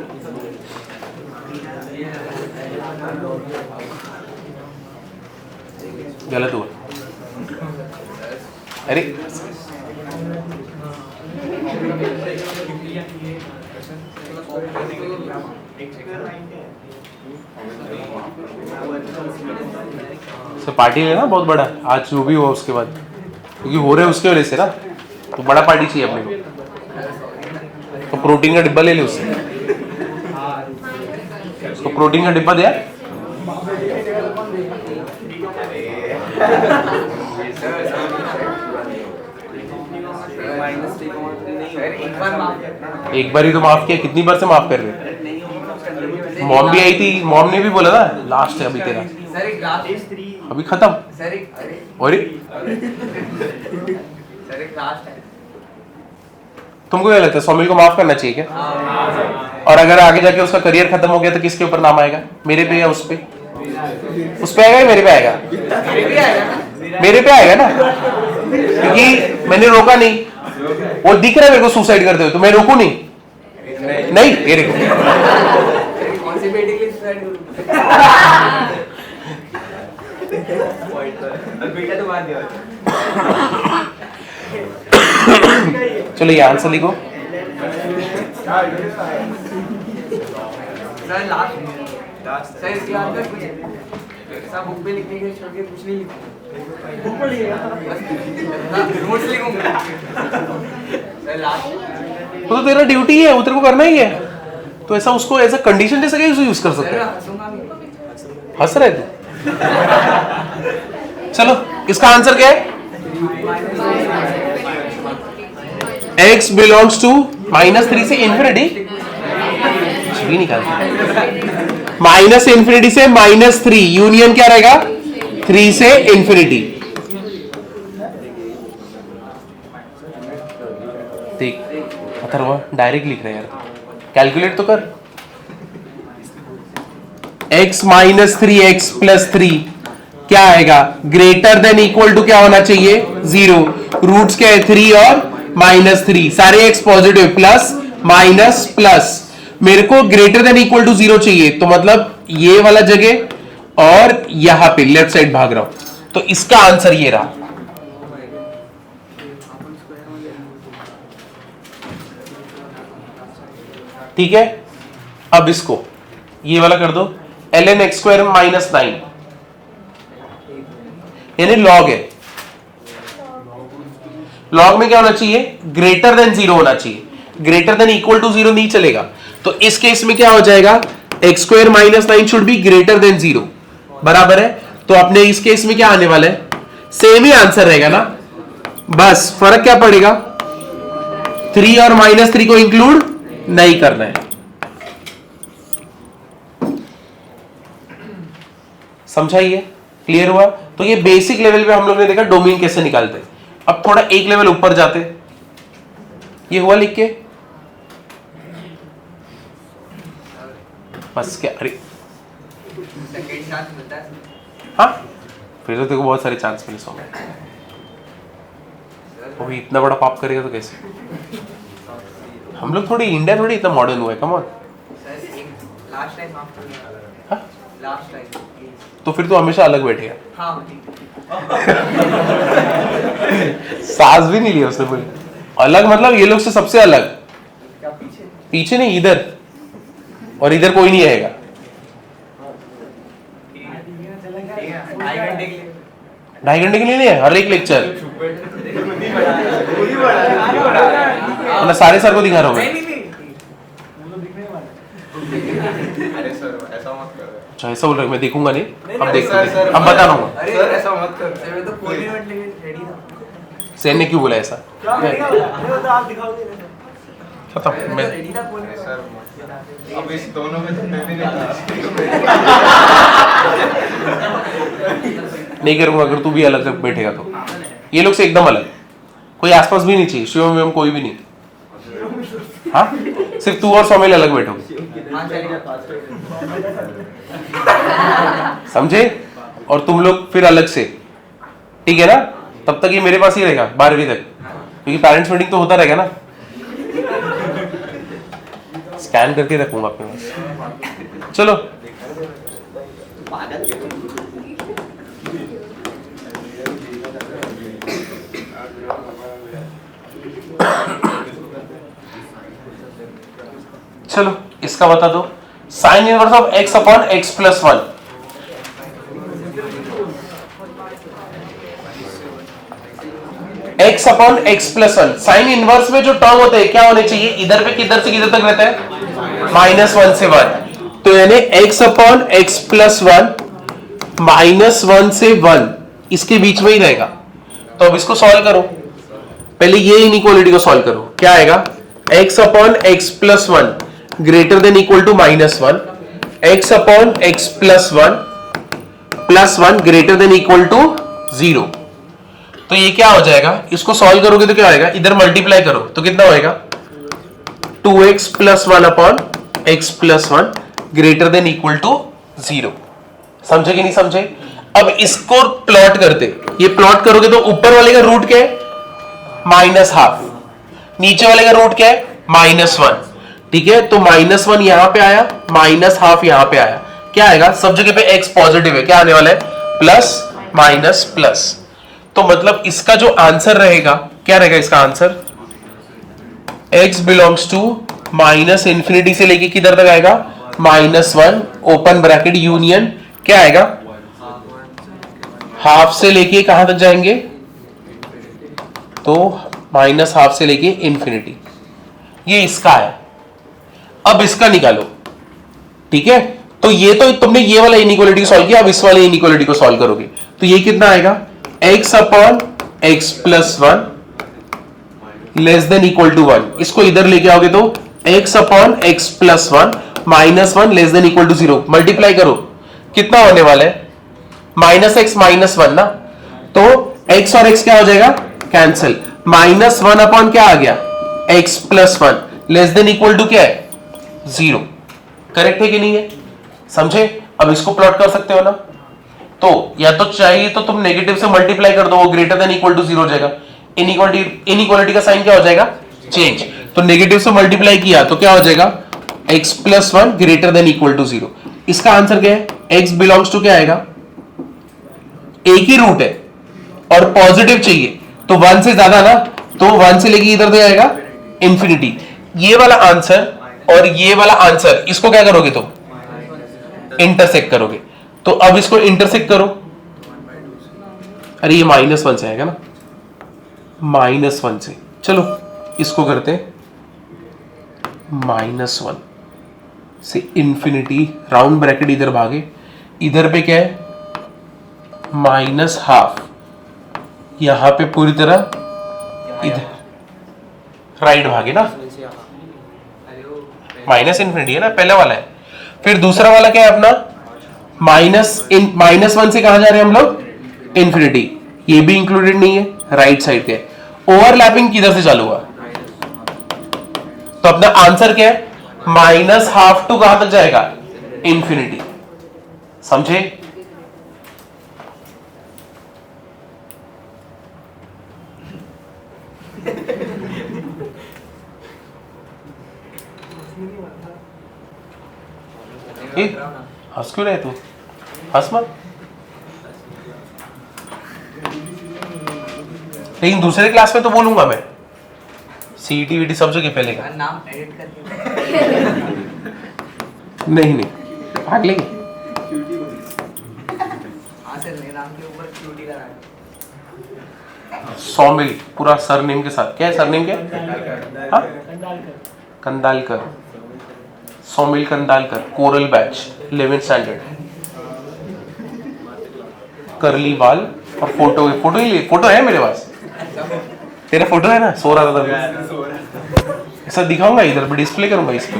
गलत हुआ। अरे सर पार्टी लेना बहुत बड़ा आज जो भी हो उसके बाद, क्योंकि हो रहे उसके वजह से ना, तो बड़ा पार्टी चाहिए अपने को। तो प्रोटीन का डिब्बा ले ले उससे, उसको प्रोटीन का डिब्बा दिया। एक बार ही तो माफ किया, कितनी बार से माफ कर रहे? मॉम भी आई थी, मॉम ने भी बोला था लास्ट है अभी तेरा, अभी खत्म। और तुमको क्या लगता है सौमिल को माफ करना चाहिए क्या? और अगर आगे जाके उसका करियर खत्म हो गया तो किसके ऊपर नाम आएगा? मेरे पे या उस पे? उस पे आएगा या मेरे पे आएगा? मेरे पे आएगा ना, क्योंकि मैंने रोका नहीं। वो दिख रहा है मेरे को सुसाइड करते हुए, तो मैं रोकू नहीं? नहीं, ये देखो चलो ये आंसर लिखो। बुक पे लिखने के छोड़ के कुछ नहीं बुक पर नोट्स लिखूंगा। तो तेरा ड्यूटी है, वो तेरे को करना ही है, तो ऐसा उसको ऐसा कंडीशन जैसा कैसे यूज कर सकते हैं? हंस रहे तू? चलो इसका आंसर क्या है? x बिलोंग्स टू -3 से इंफिनिटी, भी निकालते -इंफिनिटी से -3 यूनियन क्या रहेगा? 3 से इंफिनिटी। देख अथर्व डायरेक्ट लिख रहे हैं यार, कैलकुलेट तो कर। x -3x + 3 क्या आएगा? ग्रेटर देन इक्वल टू क्या होना चाहिए? 0। रूट्स क्या है? 3 और -3, सारे x positive, plus minus plus. मेरे को ग्रेटर देन इक्वल टू 0 चाहिए, तो मतलब ये वाला जगह और यहां पे लेफ्ट साइड भाग रहा हूं, तो इसका आंसर ये रहा। ठीक है, अब इसको ये वाला कर दो, ln x² -9, यानी लॉग है। लॉग में क्या होना चाहिए? ग्रेटर देन 0 होना चाहिए, ग्रेटर देन इक्वल टू 0 नहीं चलेगा। तो इस केस में क्या हो जाएगा? x² -9 should be greater than 0, बराबर है। तो अपने इस केस में क्या आने वाला है? सेम ही आंसर रहेगा ना, बस फर्क क्या पड़ेगा? 3 और -3 को इंक्लूड नहीं करना है। समझाइए, क्लियर हुआ? तो ये बेसिक लेवल पे हम लोग ने देखा डोमेन कैसे निकालते। अब थोड़ा एक लेवल ऊपर जाते, ये हुआ लिख के बस क्या? अरे हाँ, फिर तो देखो बहुत सारे चांस मिले सो में। वो भी इतना बड़ा पाप करेगा तो कैसे? हम लोग थोड़ी इंडिया थोड़ी इतना मॉडर्न हुआ है, कम ऑन। लास्ट टाइम तो फिर तो हमेशा अलग बैठेगा। हाँ, सांस भी नहीं लिया उसने बोली अलग, मतलब ये लोग से सबसे अलग। पीछे नहीं, इधर, और इधर कोई नहीं आएगा। 2.5 घंटे के लिए नहीं है हर एक लेक्चर, मैं सारे सर को दिखा रहा हूँ। अच्छा ऐसा बोल रहा, मैं देखूंगा नहीं, अब देखते, अब बता रहा हूँ। ऐसा मत कर, मैं तो कोई इवेंट लेके रेडी था। सेन ने क्यों बोला ऐसा? खत्म, मैं रेडी था कोई सर। अब इस दोनों में तो मैं भी नहीं करूंगा अगर तू भी अलग से बैठेगा तो। ये लोग से एकदम अलग, कोई आसपास भी नहीं चाहिए, शिवम में कोई भी नहीं। हाँ, सिर्फ तू और सौमिल अलग बैठोगे, समझे? और तुम लोग फिर अलग से, ठीक है ना? तब तक ये मेरे पास ही रहेगा 12वीं तक, क्योंकि पेरेंट्स मीटिंग तो होता रहेगा ना। स्कैन करके रखूंगा अपने पास। चलो चलो इसका बता दो। Sign inverse of x upon x plus 1, x upon x plus 1। Sine inverse में जो टर्म होते हैं क्या होने चाहिए, इधर पे किधर से किधर तक रहता है, -1 से 1, तो यानी x अपॉन x प्लस 1 -1 से 1 इसके बीच में ही रहेगा। तो अब इसको सॉल्व करो, पहले ये इनइक्वालिटी को सॉल्व करो, क्या आएगा, x upon x plus 1 greater than equal to -1, x upon x plus 1 greater than equal to 0। तो ये क्या हो जाएगा, इसको सॉल्व करोगे तो क्या आएगा, इधर मल्टीप्लाई करो तो कितना होएगा, 2x plus 1 upon x plus 1 greater than equal to 0। समझे कि नहीं समझे? अब इसको प्लॉट करते, ये प्लॉट करोगे तो ऊपर वाले का रूट क्या है, -½ नीचे वाले का रूट क्या है, -1, ठीक है। तो -1 यहां पे आया, -½ यहां पे आया, क्या आएगा, सब जगह पे x पॉजिटिव है, क्या आने वाला है, प्लस माइनस प्लस। तो मतलब इसका जो आंसर रहेगा, क्या रहेगा इसका आंसर, x बिलोंग्स टू -∞ से लेके किधर तक आएगा, -1 ओपन ब्रैकेट यूनियन क्या आएगा, हाफ से लेके कहां तक जाएंगे, तो -½ से लेके इन्फिनिटी। ये इसका है। अब इसका निकालो, ठीक है। तो ये तो तुमने ये वाला इनइक्वालिटी सॉल्व किया, अब इस वाले इनइक्वालिटी को सॉल्व करोगे तो ये कितना आएगा, x upon x plus 1 less than equal to 1। इसको इधर लेके आओगे तो x upon x plus 1 -1 less than equal to 0। Multiply करो, कितना होने वाला है, -x -1 ना, तो x और x क्या हो जाएगा, कैंसिल, -1 अपॉन क्या आ गया, x plus 1 less than equal to क्या है, 0। करेक्ट है कि नहीं है, समझे? अब इसको प्लॉट कर सकते हो ना, तो या तो चाहिए तो तुम नेगेटिव से मल्टीप्लाई कर दो, वो ग्रेटर देन इक्वल टू 0 हो जाएगा, इनइक्वालिटी का साइन क्या हो जाएगा, चेंज। तो नेगेटिव से मल्टीप्लाई किया तो क्या हो जाएगा, x plus 1 greater than equal to 0। इसका आंसर क्या है, x बिलोंग्स टू क्या आएगा, एक ही रूट है और पॉजिटिव चाहिए तो 1 से ज्यादा ना, तो 1 से लेके इधर तक आएगा इन्फिनिटी। ये वाला आंसर और ये वाला आंसर, इसको क्या करोगे तुम, इंटरसेक्ट करोगे। तो अब इसको इंटरसेक्ट करो, अरे ये -1 से आएगा ना, -1 से, चलो इसको करते हैं, -1 से इन्फिनिटी, राउंड ब्रैकेट इधर भागे, इधर पे क्या है, -½ यहां पे पूरी तरह इधर राइट भागे ना, -∞ है ना, पहला वाला है। फिर दूसरा वाला क्या है अपना, -1 से कहां जा रहे हैं हम लोग, इन्फिनिटी, ये भी इंक्लूडेड नहीं है, राइट साइड के। ओवरलैपिंग किधर से चालू हुआ, तो अपना आंसर क्या है, -½ टू कहां तक जाएगा, इन्फिनिटी। समझे? हंस क्यों रहे तू, हंस मत। लेकिन दूसरे क्लास में तो बोलूंगा मैं, सीईटी वीटी सब जगह फैलेगा। नाम एडिट करके नहीं भाग लेंगे। हाँ सर, नाम के ऊपर क्यूटी लगा है। सौमिल पूरा सरनेम के साथ, क्या है सरनेम, क्या, हाँ, Kandalkar, Saumil Kandalkar, coral batch 11th standard, curly बाल और फोटो है मेरे पास, तेरा फोटो है ना, सो रहा था तभी, ऐसा दिखाऊंगा, इधर भी डिस्प्ले करूंगा इस पे।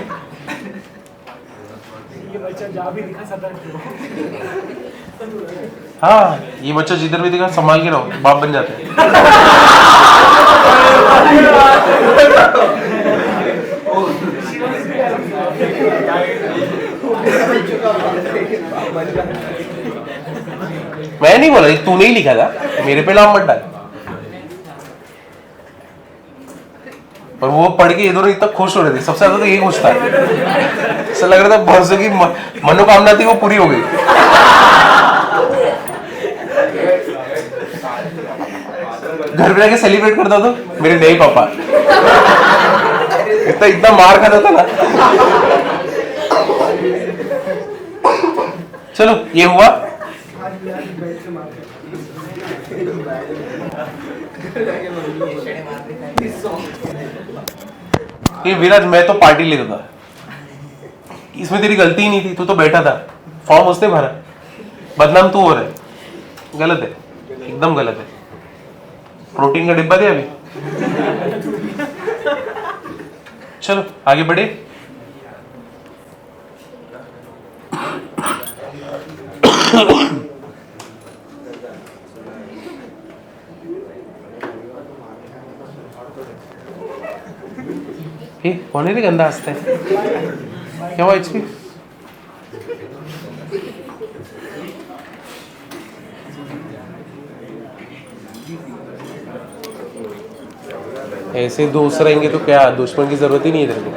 हाँ, ये बच्चा जिधर भी दिखा संभाल के रहो, बाप बन जाते हैं। मैं नहीं बोला, तूने ही लिखा था, मेरे पे नाम मत डाल। और वो पढ़ के इधर इतना खुश हो रहे थे, सबसे ज्यादा तो यही खुश था, ऐसा लग रहा था बहुत की मनोकामना थी वो पूरी हो गई। घर पे आके सेलिब्रेट करता तो मेरे नए पापा, इतना मार खाता था ना। चलो ये हुआ। ये विराज मैं तो पार्टी ले रहा था, इसमें तेरी गलती ही नहीं थी, तू तो बैठा था, फॉर्म उसने भरा, बदनाम तू हो रहा है, गलत है, एकदम गलत है। प्रोटीन का डिब्बा दे अभी। चलो आगे बढ़े। कौन है रे गंदा हंसता है, क्या हुआ इसकी? ऐसे दोस्त रहेंगे तो क्या दुश्मन की जरूरत ही नहीं है तेरे को।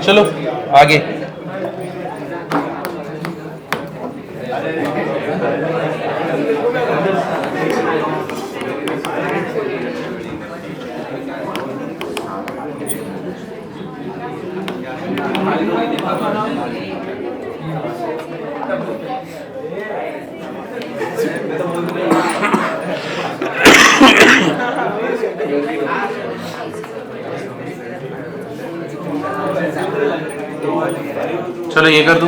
चलो आगे। चलो ये कर दूं।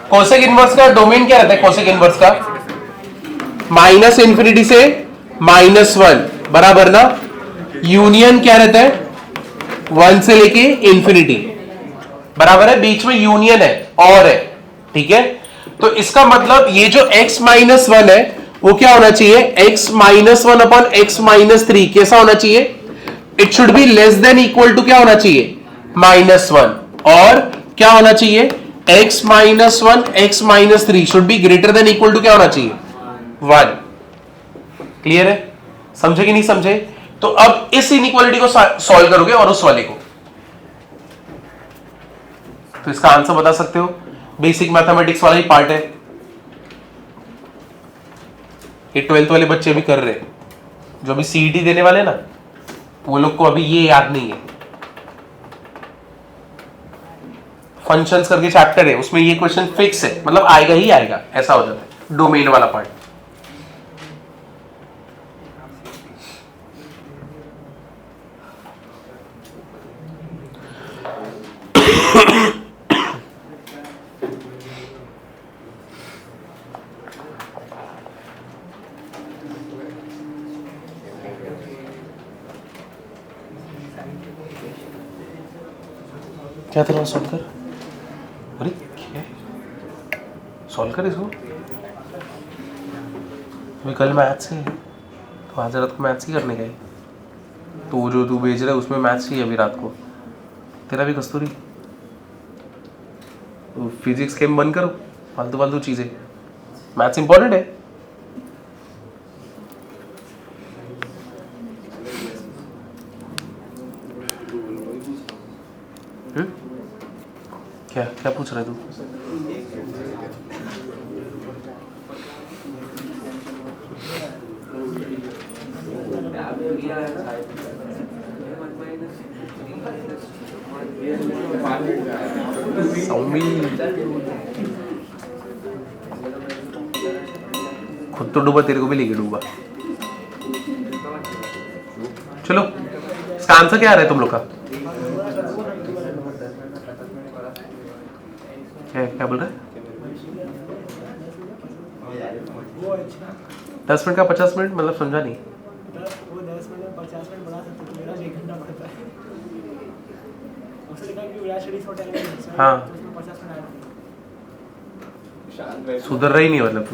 कोसेक इनवर्स का डोमेन क्या रहता है? कोसेक इनवर्स का माइनस इंफिनिटी से -1 बराबर ना, यूनियन क्या रहता है? 1 से लेके इंफिनिटी बराबर है, बीच में यूनियन है और है, ठीक है। तो इसका मतलब ये जो x-1 है वो क्या होना चाहिए? x-1 अपॉन x-3 कैसा होना चाहिए? It should be less than equal to क्या होना चाहिए? -1, और क्या होना चाहिए? x-1 x-3 should be greater than equal to क्या होना चाहिए? 1। क्लियर है? समझे कि नहीं समझे? तो अब इस इनइक्वालिटी को सॉल्व करोगे और उस वाले को, तो इसका आंसर बता सकते हो। बेसिक मैथमेटिक्स वाला ही पार्ट है, ये 12th वाले बच्चे भी कर रहे हैं, जो अभी सीईटी देने वाले ना, वो लोग को अभी ये याद नहीं है। फंक्शंस करके चैप्टर है, उसमें ये क्वेश्चन फिक्स है, मतलब आएगा ही आएगा, ऐसा हो जाता है डोमेन वाला पार्ट। क्या था? सॉल्व कर। अरे क्या सॉल्व कर इसको। अभी कल मैथ्स है, तो आज रात को मैथ्स ही करने गए, तो जो तू भेज रहा है उसमें मैथ्स ही है अभी रात को। तेरा भी कस्तूरी, तो फिजिक्स केम बंद करो, फालतू फालतू चीजें, मैथ्स इंपॉर्टेंट है। क्या क्या पूछ रहा है तू? खुद तो डूबा, तेरे को भी लेके डूबा। चलो इसका आंसर क्या आ रहा है तुम लोग का? क्या क्या बोल रहे हैं? 10 मिनट का 50 मिनट, मतलब समझा नहीं। वो 10 मिनट 50 मिनट बना सकते, तो मेरा 1 घंटा पड़ता है। उससे लिखा कि विराट स्टडीज होटल में, हाँ। तो उसमें 50 मिनट आया। सुधर रही नहीं मतलब तू।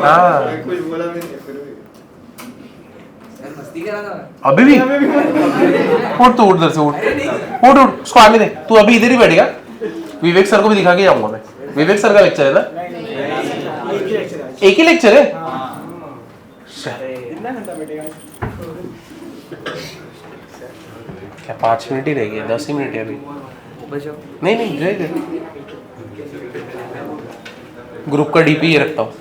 हाँ कुछ बोला भी नहीं फिर भी। मस्ती कर रहा था। अभी भी उठ, तो उठ उधर से, उठ उठ उठ, उसको आने दे। तू अभी इधर ही बैठेगा, विवेक सर को भी दिखा के जाऊंगा मैं। विवेक सर का लेक्चर है ना? एक ही लेक्चर है? कितना घंटा बैठेगा? क्या 5 मिनट ही रह गए? 10 ही मिनट है अभी। बचाओ। नहीं नहीं रहेगा, ग्रुप का डीपी ये रखता हूँ,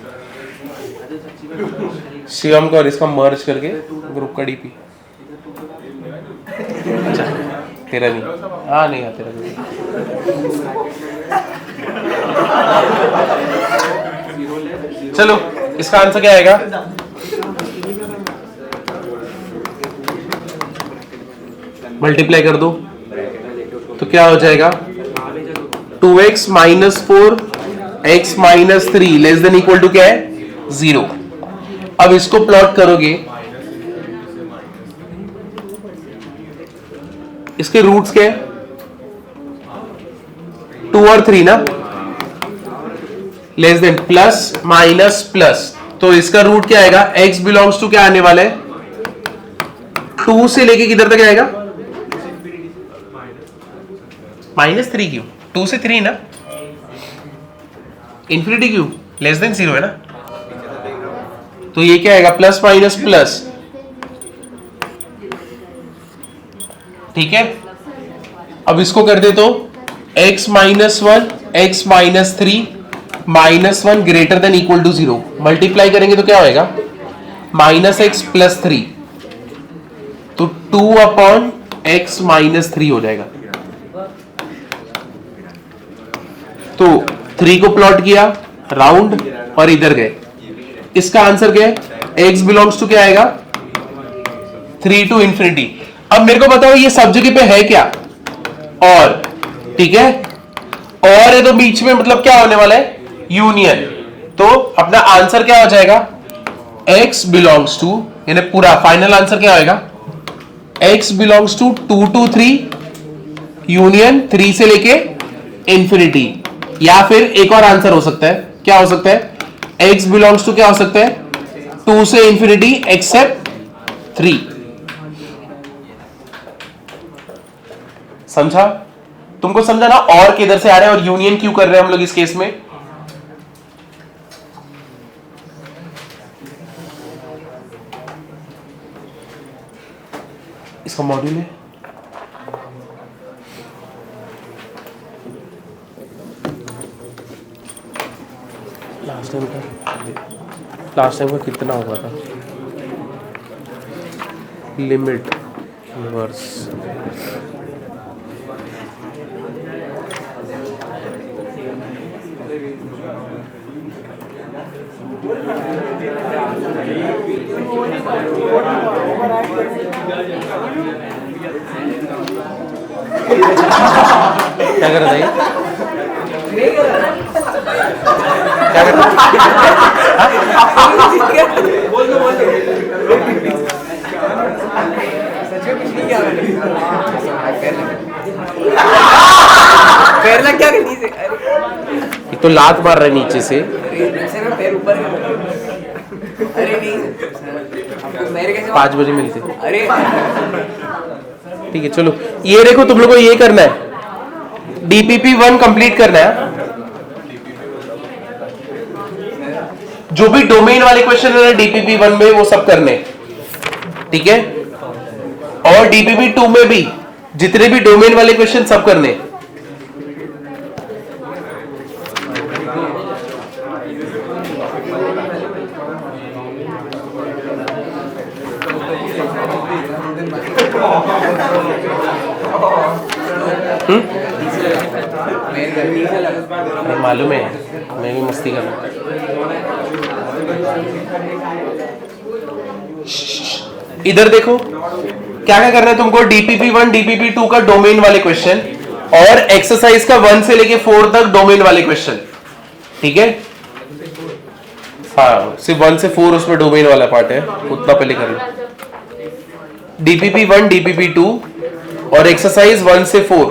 शिवम का और इसका मर्ज करके ग्रुप का डीपी। अच्छा तेरा नहीं, हाँ नहीं, हाँ तेरा नहीं। चलो इसका आंसर क्या आएगा? मल्टीप्लाई कर दो तो क्या हो जाएगा? 2x minus 4 x minus 3 less than equal to क्या है? 0। अब इसको प्लॉट करोगे, इसके रूट्स क्या है? 2 और 3 ना, less than plus minus plus, तो इसका रूट क्या आएगा? x बिलोंग्स टू क्या आने वाला है? 2 से लेके किधर तक आएगा? -3 क्यों? 2 से 3 ना, इंफिनिटी क्यों? लेस देन 0 है ना, तो ये क्या आएगा? प्लस माइनस प्लस, ठीक है। अब इसको कर दे तो x minus 1 x minus 3 -1 greater than equal to 0, multiply करेंगे तो क्या होएगा? -x प्लस 3, तो 2/x माइनस 3 हो जाएगा। तो 3 को प्लॉट किया राउंड और इधर गए, इसका आंसर क्या है? x बिलोंग्स टू क्या आएगा? 3 टू इंफिनिटी। अब मेरे को बताओ ये सब जगह पे है क्या? और, ठीक है, और है तो बीच में मतलब क्या होने वाला है? यूनियन। तो अपना आंसर क्या हो जाएगा? x बिलोंग्स टू, यानी पूरा फाइनल आंसर क्या होगा? x belongs to 2 to 3 union 3 से लेके इंफिनिटी। या फिर एक और आंसर हो सकता है, क्या हो सकता है? x बिलोंग्स टू क्या हो सकता है? 2 से इंफिनिटी एक्सेप्ट 3। समझा? तुमको समझा ना? और किधर से आ रहा है और यूनियन क्यों कर रहे हैं हम लोग इस केस में? इसका मॉड्यूल है लास्ट टाइम का कितना हुआ था? लिमिट इनवर्स, क्या कर रहा था ये? क्या कर रहा पैर लग क्या नीचे? ये तो लात मार रहा है नीचे से। पैर ऊपर। अरे नहीं, आपको मेरे कैसे? 5 बजे मिलते। अरे ठीक है चलो, ये देखो तुम लोगों को ये करना है, DPP 1 कंप्लीट करना है। जो भी डोमेन वाले क्वेश्चन है DPP 1 में वो सब करने, ठीक है। और DPP 2 में भी जितने भी डोमेन वाले क्वेश्चन सब करने। मालूम है, मैं भी मस्ती कर रहा हूं। इधर देखो क्या क्या करना है तुमको। DPP 1 DPP 2 का डोमेन वाले क्वेश्चन और एक्सरसाइज का 1 से लेके 4 तक डोमेन वाले क्वेश्चन, ठीक है। हाँ सिर्फ 1 से 4 उसमें डोमेन वाला पार्ट है, उतना पहले कर लो। DPP 1 DPP 2 और एक्सरसाइज 1 से 4